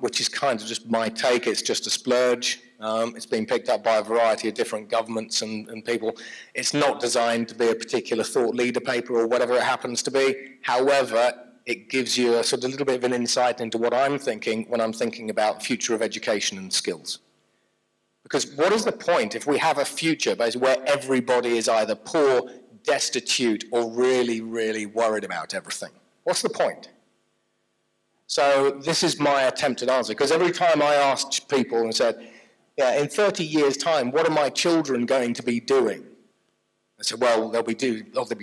which is kind of just my take. It's just a splurge. It's been picked up by a variety of different governments and people. It's not designed to be a particular thought leader paper or whatever it happens to be. However, it gives you a sort of little bit of an insight into what I'm thinking when I'm thinking about future of education and skills. Because what is the point if we have a future basically where everybody is either poor, destitute, or really, really worried about everything? What's the point? So this is my attempted answer, because every time I asked people and said, yeah, in 30 years' time, what are my children going to be doing? I said, well, they'll be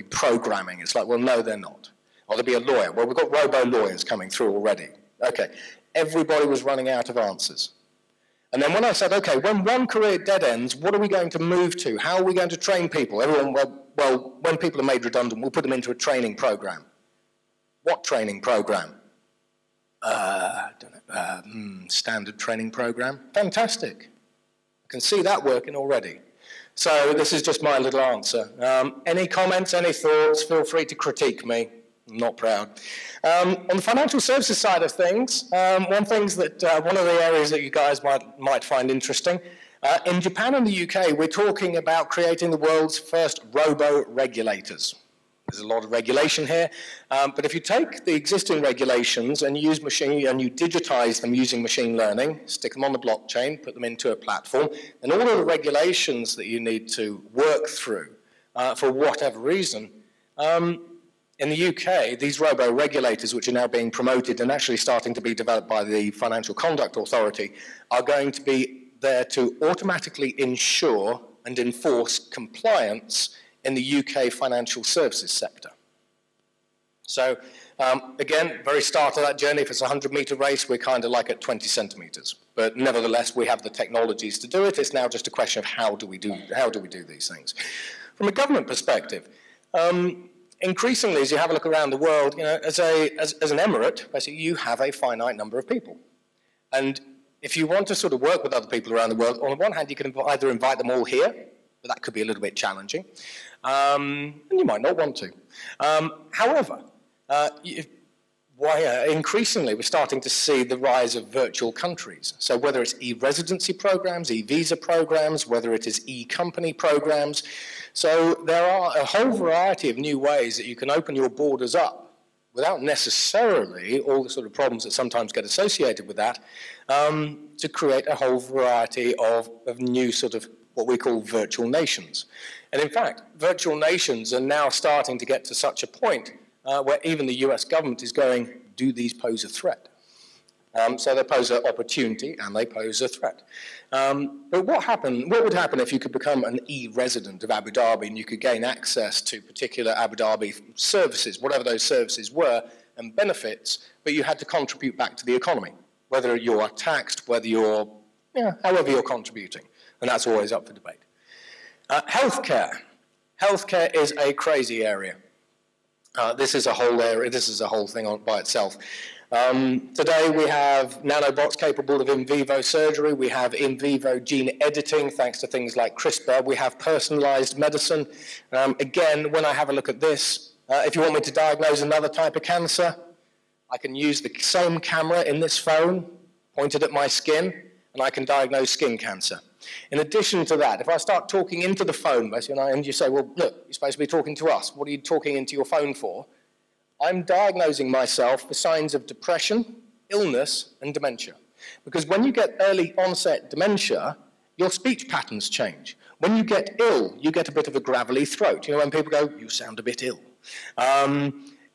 programming. It's like, well, no, they're not. Or they'll be a lawyer. Well, we've got robo-lawyers coming through already. Okay, everybody was running out of answers. And then when I said, okay, when one career dead ends, what are we going to move to? How are we going to train people? Everyone, well, when people are made redundant, we'll put them into a training program. What training program? I don't know, standard training program. Fantastic. I can see that working already. So this is just my little answer. Any comments, any thoughts, feel free to critique me. I'm not proud. On the financial services side of things, one of the areas that you guys might find interesting, in Japan and the UK, we're talking about creating the world's first robo-regulators. There's a lot of regulation here, but if you take the existing regulations and you use you digitize them using machine learning, stick them on the blockchain, put them into a platform, then all of the regulations that you need to work through for whatever reason, in the UK, these robo-regulators, which are now being promoted and actually starting to be developed by the Financial Conduct Authority, are going to be there to automatically ensure and enforce compliance in the UK financial services sector. So, again, very start of that journey, if it's a 100-meter race, we're kind of like at 20 centimeters. But nevertheless, we have the technologies to do it. It's now just a question of how do we do these things. From a government perspective, increasingly, as you have a look around the world, you know, as an emirate, basically, you have a finite number of people. And if you want to sort of work with other people around the world, on the one hand, you can either invite them all here, but that could be a little bit challenging, and you might not want to. However, increasingly, we're starting to see the rise of virtual countries. So whether it's e-residency programs, e-visa programs, whether it is e-company programs, so there are a whole variety of new ways that you can open your borders up without necessarily all the sort of problems that sometimes get associated with that, to create a whole variety of new sort of what we call virtual nations. And in fact, virtual nations are now starting to get to such a point where even the US government is going, do these pose a threat? So they pose an opportunity and they pose a threat. But what would happen if you could become an e-resident of Abu Dhabi and you could gain access to particular Abu Dhabi services, whatever those services were, and benefits, but you had to contribute back to the economy, whether you are taxed, whether you're, however you're contributing, and that's always up for debate. Healthcare. Healthcare is a crazy area. This is a whole area, this is a whole thing by itself. Today we have nanobots capable of in vivo surgery, we have in vivo gene editing thanks to things like CRISPR, we have personalized medicine. Again, when I have a look at this, if you want me to diagnose another type of cancer, I can use the same camera in this phone, pointed at my skin, and I can diagnose skin cancer. In addition to that, if I start talking into the phone, basically, and you say, well, look, you're supposed to be talking to us. What are you talking into your phone for? I'm diagnosing myself for signs of depression, illness, and dementia. Because when you get early onset dementia, your speech patterns change. When you get ill, you get a bit of a gravelly throat. You know, when people go, you sound a bit ill.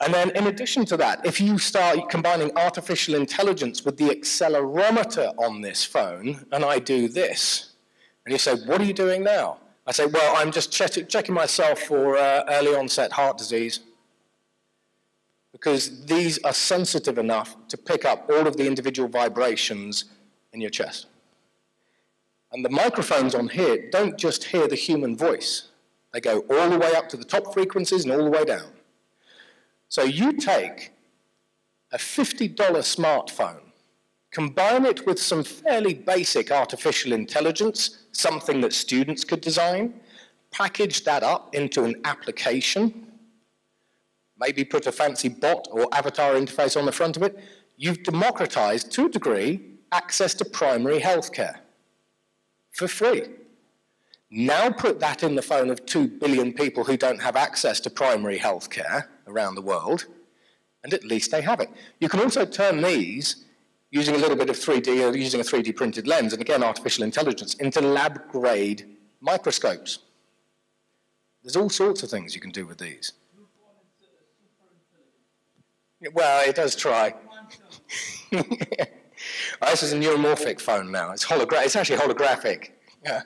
And then in addition to that, if you start combining artificial intelligence with the accelerometer on this phone, and I do this, and you say, what are you doing now? I say, well, I'm just checking myself for early onset heart disease, because these are sensitive enough to pick up all of the individual vibrations in your chest. And the microphones on here don't just hear the human voice. They go all the way up to the top frequencies and all the way down. So you take a $50 smartphone, combine it with some fairly basic artificial intelligence, something that students could design, package that up into an application, maybe put a fancy bot or avatar interface on the front of it, you've democratized, to a degree, access to primary healthcare for free. Now put that in the phone of 2 billion people who don't have access to primary healthcare around the world, and at least they have it. You can also turn these, using a little bit of 3D, or using a 3D printed lens, and again, artificial intelligence, into lab-grade microscopes. There's all sorts of things you can do with these. Well, it does try. This is a neuromorphic phone now. It's actually holographic. Yeah.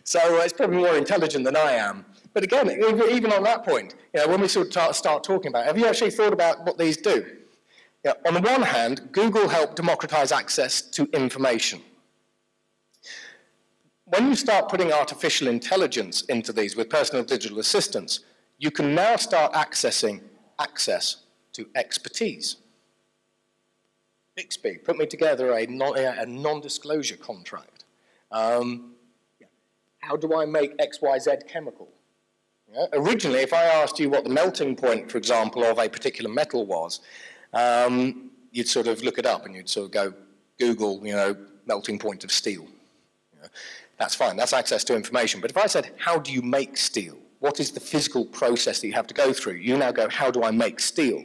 So it's probably more intelligent than I am. But again, even on that point, when we sort of start talking about it, have you actually thought about what these do? On the one hand, Google helped democratize access to information. When you start putting artificial intelligence into these with personal digital assistants, you can now start accessing access to expertise. Bixby put me together a non-disclosure contract. How do I make XYZ chemical? Originally, if I asked you what the melting point, for example, of a particular metal was, you'd sort of look it up and you'd sort of go, Google, melting point of steel. That's fine, that's access to information. But if I said, how do you make steel? what is the physical process that you have to go through? You now go, how do I make steel?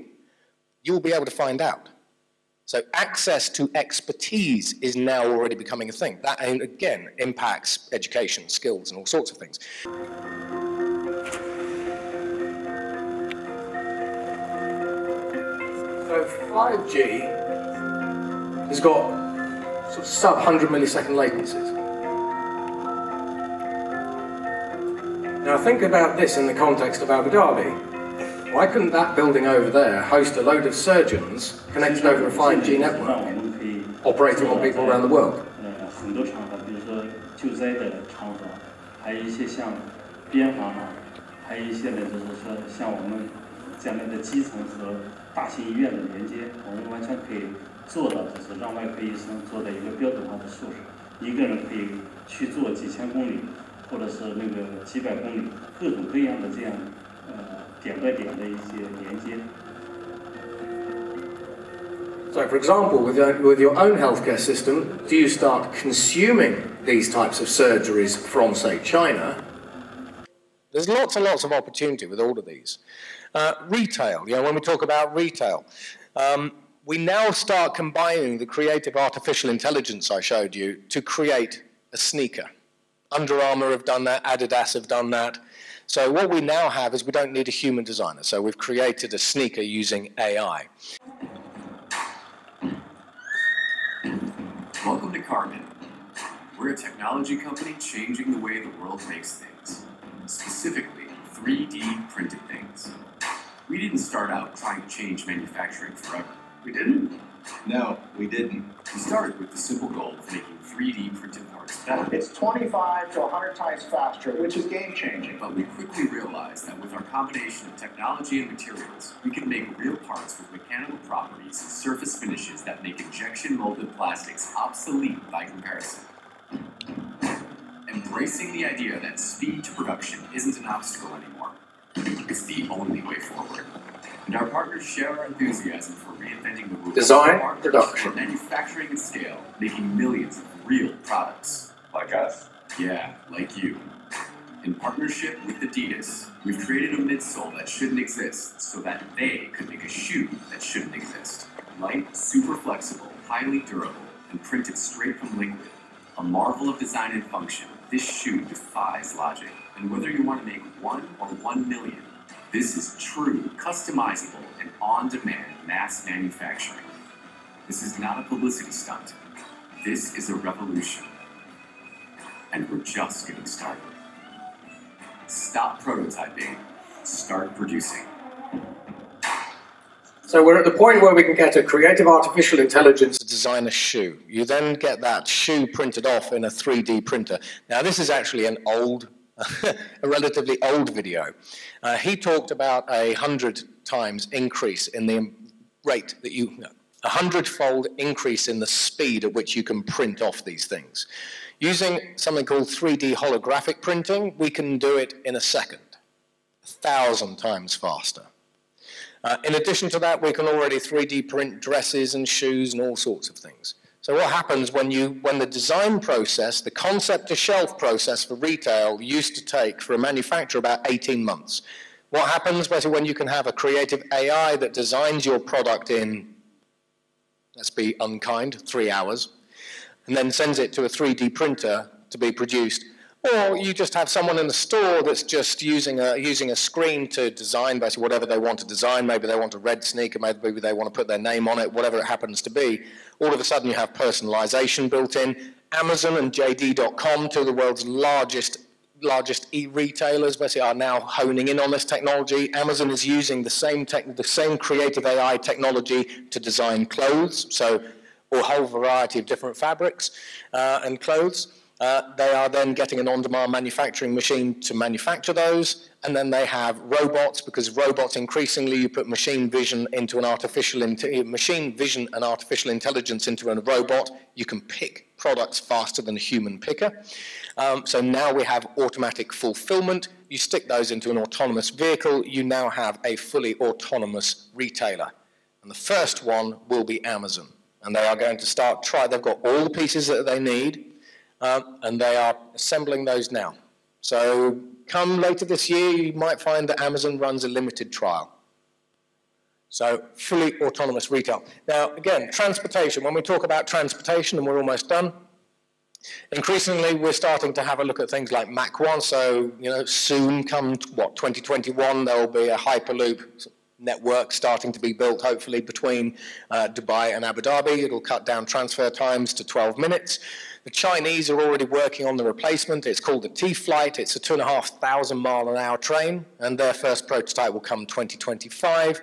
You'll be able to find out. So access to expertise is now already becoming a thing. That, again, impacts education, skills, and all sorts of things. So 5G has got sort of sub-100 millisecond latencies. Now think about this in the context of Abu Dhabi. Why couldn't that building over there host a load of surgeons connected over a 5G network, operating on people around the world? So, for example, with your own healthcare system, do you start consuming these types of surgeries from, say, China? There's lots and lots of opportunity with all of these. Retail, when we talk about retail, we now start combining the creative artificial intelligence I showed you to create a sneaker. Under Armour have done that, ADAEP have done that. So what we now have is we don't need a human designer. So we've created a sneaker using AI. Welcome to Qrfn. We're a technology company changing the way the world makes things. Specifically, 3D printed things. We didn't start out trying to change manufacturing forever. We didn't? No, we didn't. We started with the simple goal of making 3D printed parts better. It's 25 to 100 times faster, which is game-changing. But we quickly realized that with our combination of technology and materials, we can make real parts with mechanical properties and surface finishes that make injection molded plastics obsolete by comparison. Embracing the idea that speed to production isn't an obstacle anymore. It's the only way forward. And our partners share our enthusiasm for reinventing the rules. Design, production, manufacturing at scale, making millions of real products. Like us. Yeah, like you. In partnership with Adidas, we've created a midsole that shouldn't exist so that they could make a shoe that shouldn't exist. Light, super flexible, highly durable, and printed straight from liquid. A marvel of design and function, this shoe defies logic. And whether you want to make 1 or 1 million, this is true, customizable, and on-demand mass manufacturing. This is not a publicity stunt. This is a revolution. And we're just getting started. Stop prototyping. Start producing. So we're at the point where we can get a creative artificial intelligence to design a shoe. You then get that shoe printed off in a 3D printer. Now this is actually an old, a relatively old video. He talked about 100 times increase in the rate that you, 100-fold increase in the speed at which you can print off these things. Using something called 3D holographic printing, we can do it in a second, 1,000 times faster. In addition to that, we can already 3D print dresses and shoes and all sorts of things. So what happens when the design process, the concept to shelf process for retail used to take for a manufacturer about 18 months. What happens basically when you can have a creative AI that designs your product in, let's be unkind, 3 hours, and then sends it to a 3D printer to be produced. Or you just have someone in the store that's just using a screen to design basically whatever they want to design. Maybe they want a red sneaker, maybe they want to put their name on it, whatever it happens to be. All of a sudden you have personalization built in. Amazon and JD.com, two of the world's largest e-retailers, basically are now honing in on this technology. Amazon is using the same creative AI technology to design clothes, so a whole variety of different fabrics and clothes. They are then getting an on-demand manufacturing machine to manufacture those, and then they have robots, because robots increasingly you put machine vision and artificial intelligence into a robot, you can pick products faster than a human picker. So now we have automatic fulfillment. You stick those into an autonomous vehicle, you now have a fully autonomous retailer. And the first one will be Amazon. And they are going to they've got all the pieces that they need, and they are assembling those now. So come later this year, you might find that Amazon runs a limited trial. So fully autonomous retail. Now, again, transportation. When we talk about transportation, and we're almost done, increasingly we're starting to have a look at things like Mach 1. So, you know, soon come, 2021, there will be a Hyperloop network starting to be built, hopefully, between Dubai and Abu Dhabi. It'll cut down transfer times to 12 minutes. The Chinese are already working on the replacement. It's called the T-Flight. It's a 2,500 mile an hour train, and their first prototype will come 2025.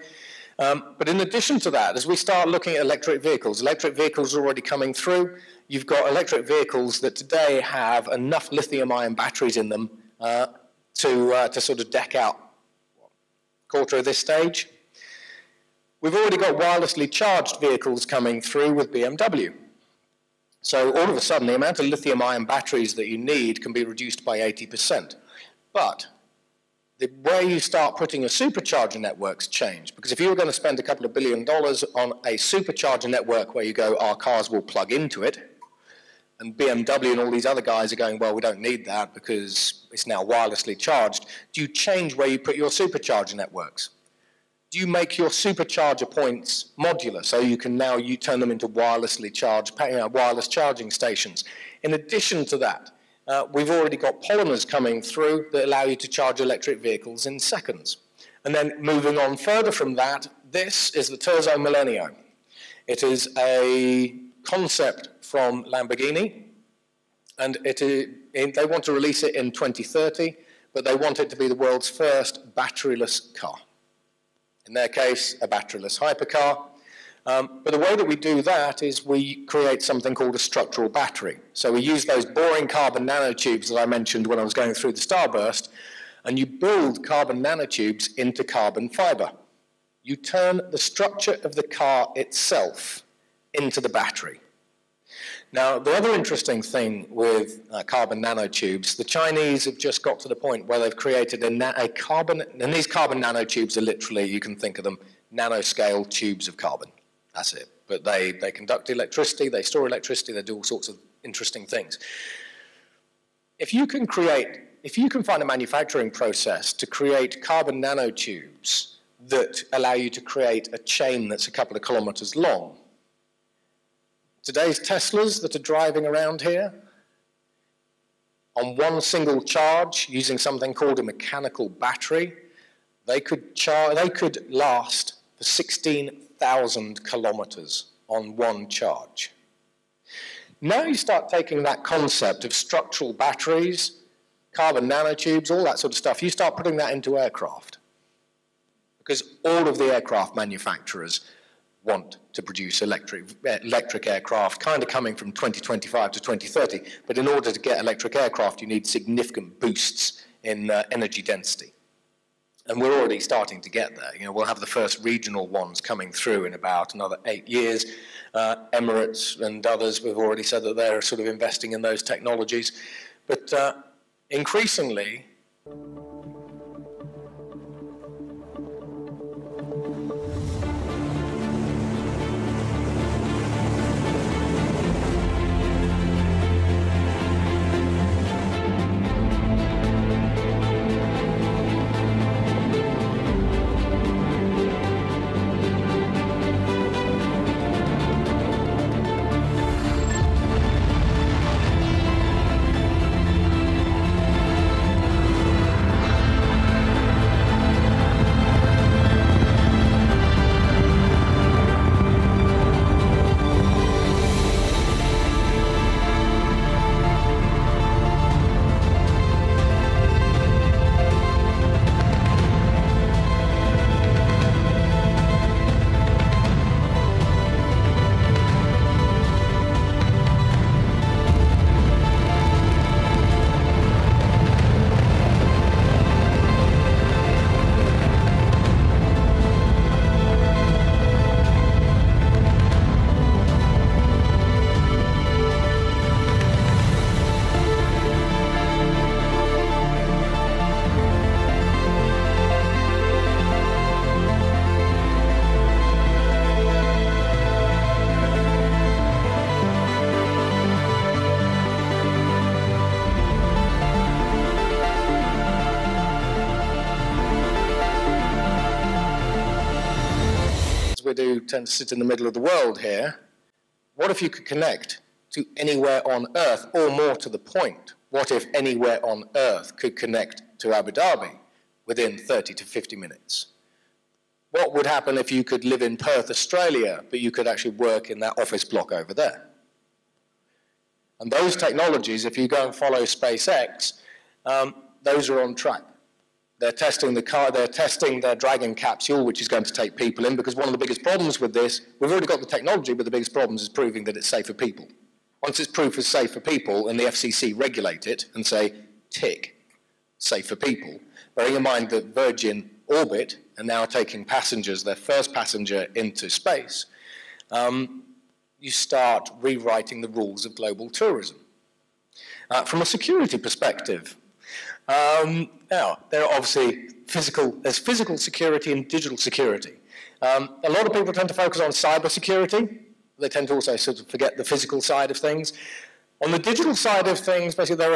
But in addition to that, as we start looking at electric vehicles are already coming through. You've got electric vehicles that today have enough lithium-ion batteries in them to sort of deck out a quarter of this stage. We've already got wirelessly charged vehicles coming through with BMW. So all of a sudden, the amount of lithium-ion batteries that you need can be reduced by 80%. But the way you start putting your supercharger networks change, because if you were going to spend a couple of $1 billion on a supercharger network where you go, our cars will plug into it, and BMW and all these other guys are going, well, we don't need that because it's now wirelessly charged, do you change where you put your supercharger networks? Do you make your supercharger points modular so you can now turn them into wirelessly charged, wireless charging stations? In addition to that, we've already got polymers coming through that allow you to charge electric vehicles in seconds. And then moving on further from that, this is the Terzo Millennio. It is a concept from Lamborghini, and they want to release it in 2030, but they want it to be the world's first batteryless car. In their case, a batteryless hypercar. But the way that we do that is we create something called a structural battery. So we use those boring carbon nanotubes that I mentioned when I was going through the starburst, and you build carbon nanotubes into carbon fiber. You turn the structure of the car itself into the battery. Now, the other interesting thing with carbon nanotubes, the Chinese have just got to the point where they've created a carbon, and these carbon nanotubes are literally, you can think of them, nanoscale tubes of carbon. That's it. But they conduct electricity, they store electricity, they do all sorts of interesting things. If you can find a manufacturing process to create carbon nanotubes that allow you to create a chain that's a couple of kilometers long, today's Teslas that are driving around here, on one single charge, using something called a mechanical battery, they could last for 16,000 kilometers on one charge. Now you start taking that concept of structural batteries, carbon nanotubes, all that sort of stuff, you start putting that into aircraft. Because all of the aircraft manufacturers want to produce electric aircraft, kind of coming from 2025 to 2030. But in order to get electric aircraft, you need significant boosts in energy density. And we're already starting to get there. You know, we'll have the first regional ones coming through in about another 8 years. Emirates and others have already said that they're sort of investing in those technologies. But increasingly, could, who tend to sit in the middle of the world here, what if you could connect to anywhere on Earth, or more to the point, what if anywhere on Earth could connect to Abu Dhabi within 30 to 50 minutes? What would happen if you could live in Perth, Australia, but you could actually work in that office block over there? And those technologies, if you go and follow SpaceX, those are on track. They're testing the car, they're testing their Dragon capsule, which is going to take people in, because one of the biggest problems with this, we've already got the technology, but the biggest problem is proving that it's safe for people. Once it's proved it's safe for people, and the FCC regulate it and say, tick, safe for people, bearing in mind that Virgin Orbit are now taking passengers, their first passenger into space, you start rewriting the rules of global tourism. From a security perspective, now, there are obviously there's physical security and digital security. A lot of people tend to focus on cyber security. They tend to also sort of forget the physical side of things. On the digital side of things, basically there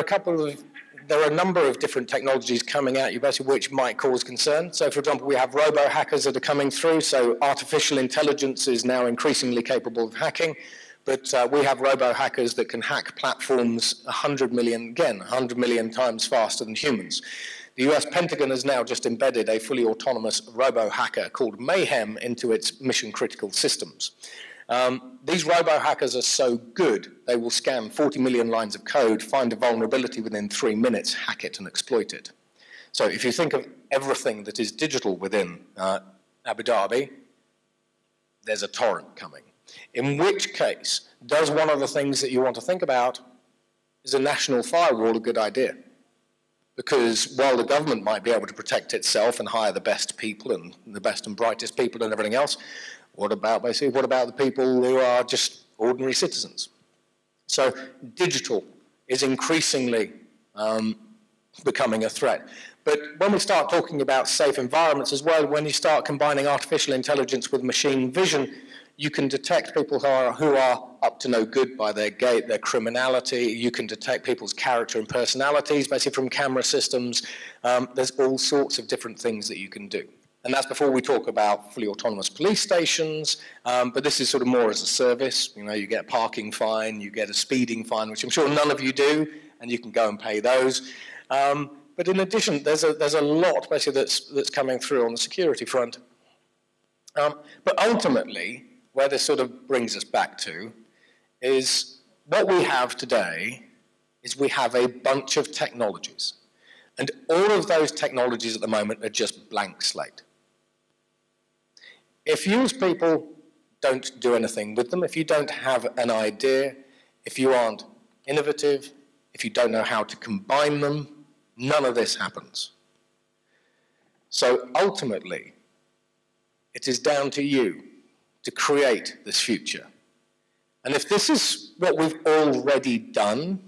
are a number of different technologies coming at you, basically, which might cause concern. So, for example, we have robo-hackers that are coming through, so artificial intelligence is now increasingly capable of hacking. But we have robo-hackers that can hack platforms 100 million times faster than humans. The US Pentagon has now just embedded a fully autonomous robo-hacker called Mayhem into its mission-critical systems. These robo-hackers are so good, they will scan 40 million lines of code, find a vulnerability within 3 minutes, hack it, and exploit it. So if you think of everything that is digital within Abu Dhabi, there's a torrent coming. In which case, does one of the things that you want to think about, is a national firewall a good idea? Because while the government might be able to protect itself and hire the best people and the best and brightest people and everything else, what about the people who are just ordinary citizens? So digital is increasingly becoming a threat. But when we start talking about safe environments as well, when you start combining artificial intelligence with machine vision, you can detect people who are up to no good by their gait, their criminality. You can detect people's character and personalities, basically from camera systems. There's all sorts of different things that you can do. And that's before we talk about fully autonomous police stations, but this is sort of more as a service. You know, you get a parking fine, you get a speeding fine, which I'm sure none of you do, and you can go and pay those. But in addition, there's a lot basically that's coming through on the security front. But ultimately, where this sort of brings us back to is what we have today is we have a bunch of technologies. And all of those technologies at the moment are just blank slate. If you as people don't do anything with them, if you don't have an idea, if you aren't innovative, if you don't know how to combine them, none of this happens. So ultimately, it is down to you to create this future. And if this is what we've already done,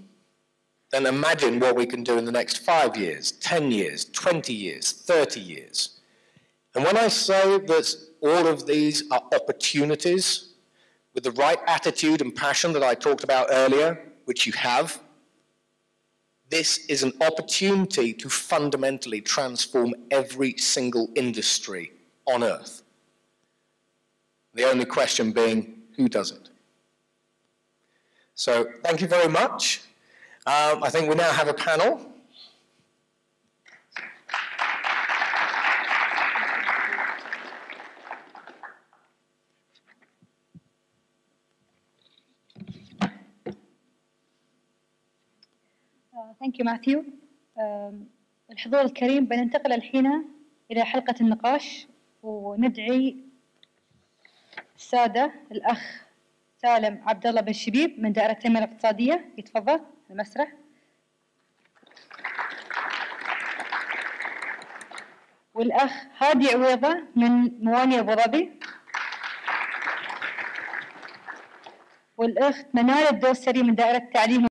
then imagine what we can do in the next 5 years, 10 years, 20 years, 30 years. And when I say that all of these are opportunities, with the right attitude and passion that I talked about earlier, which you have, this is an opportunity to fundamentally transform every single industry on Earth. The only question being, who does it? So thank you very much. I think we now have a panel. Thank you, Matthew. الحضور الكريم، بننتقل الحين إلى حلقة النقاش، وندعي السادة الأخ سالم عبد الله بن شبيب من دائرة التنمية الاقتصادية، يتفضل المسرح. والأخ هادي عويضة من مواني أبو ظبي. والأخت منال الدوسري من دائرة التعليم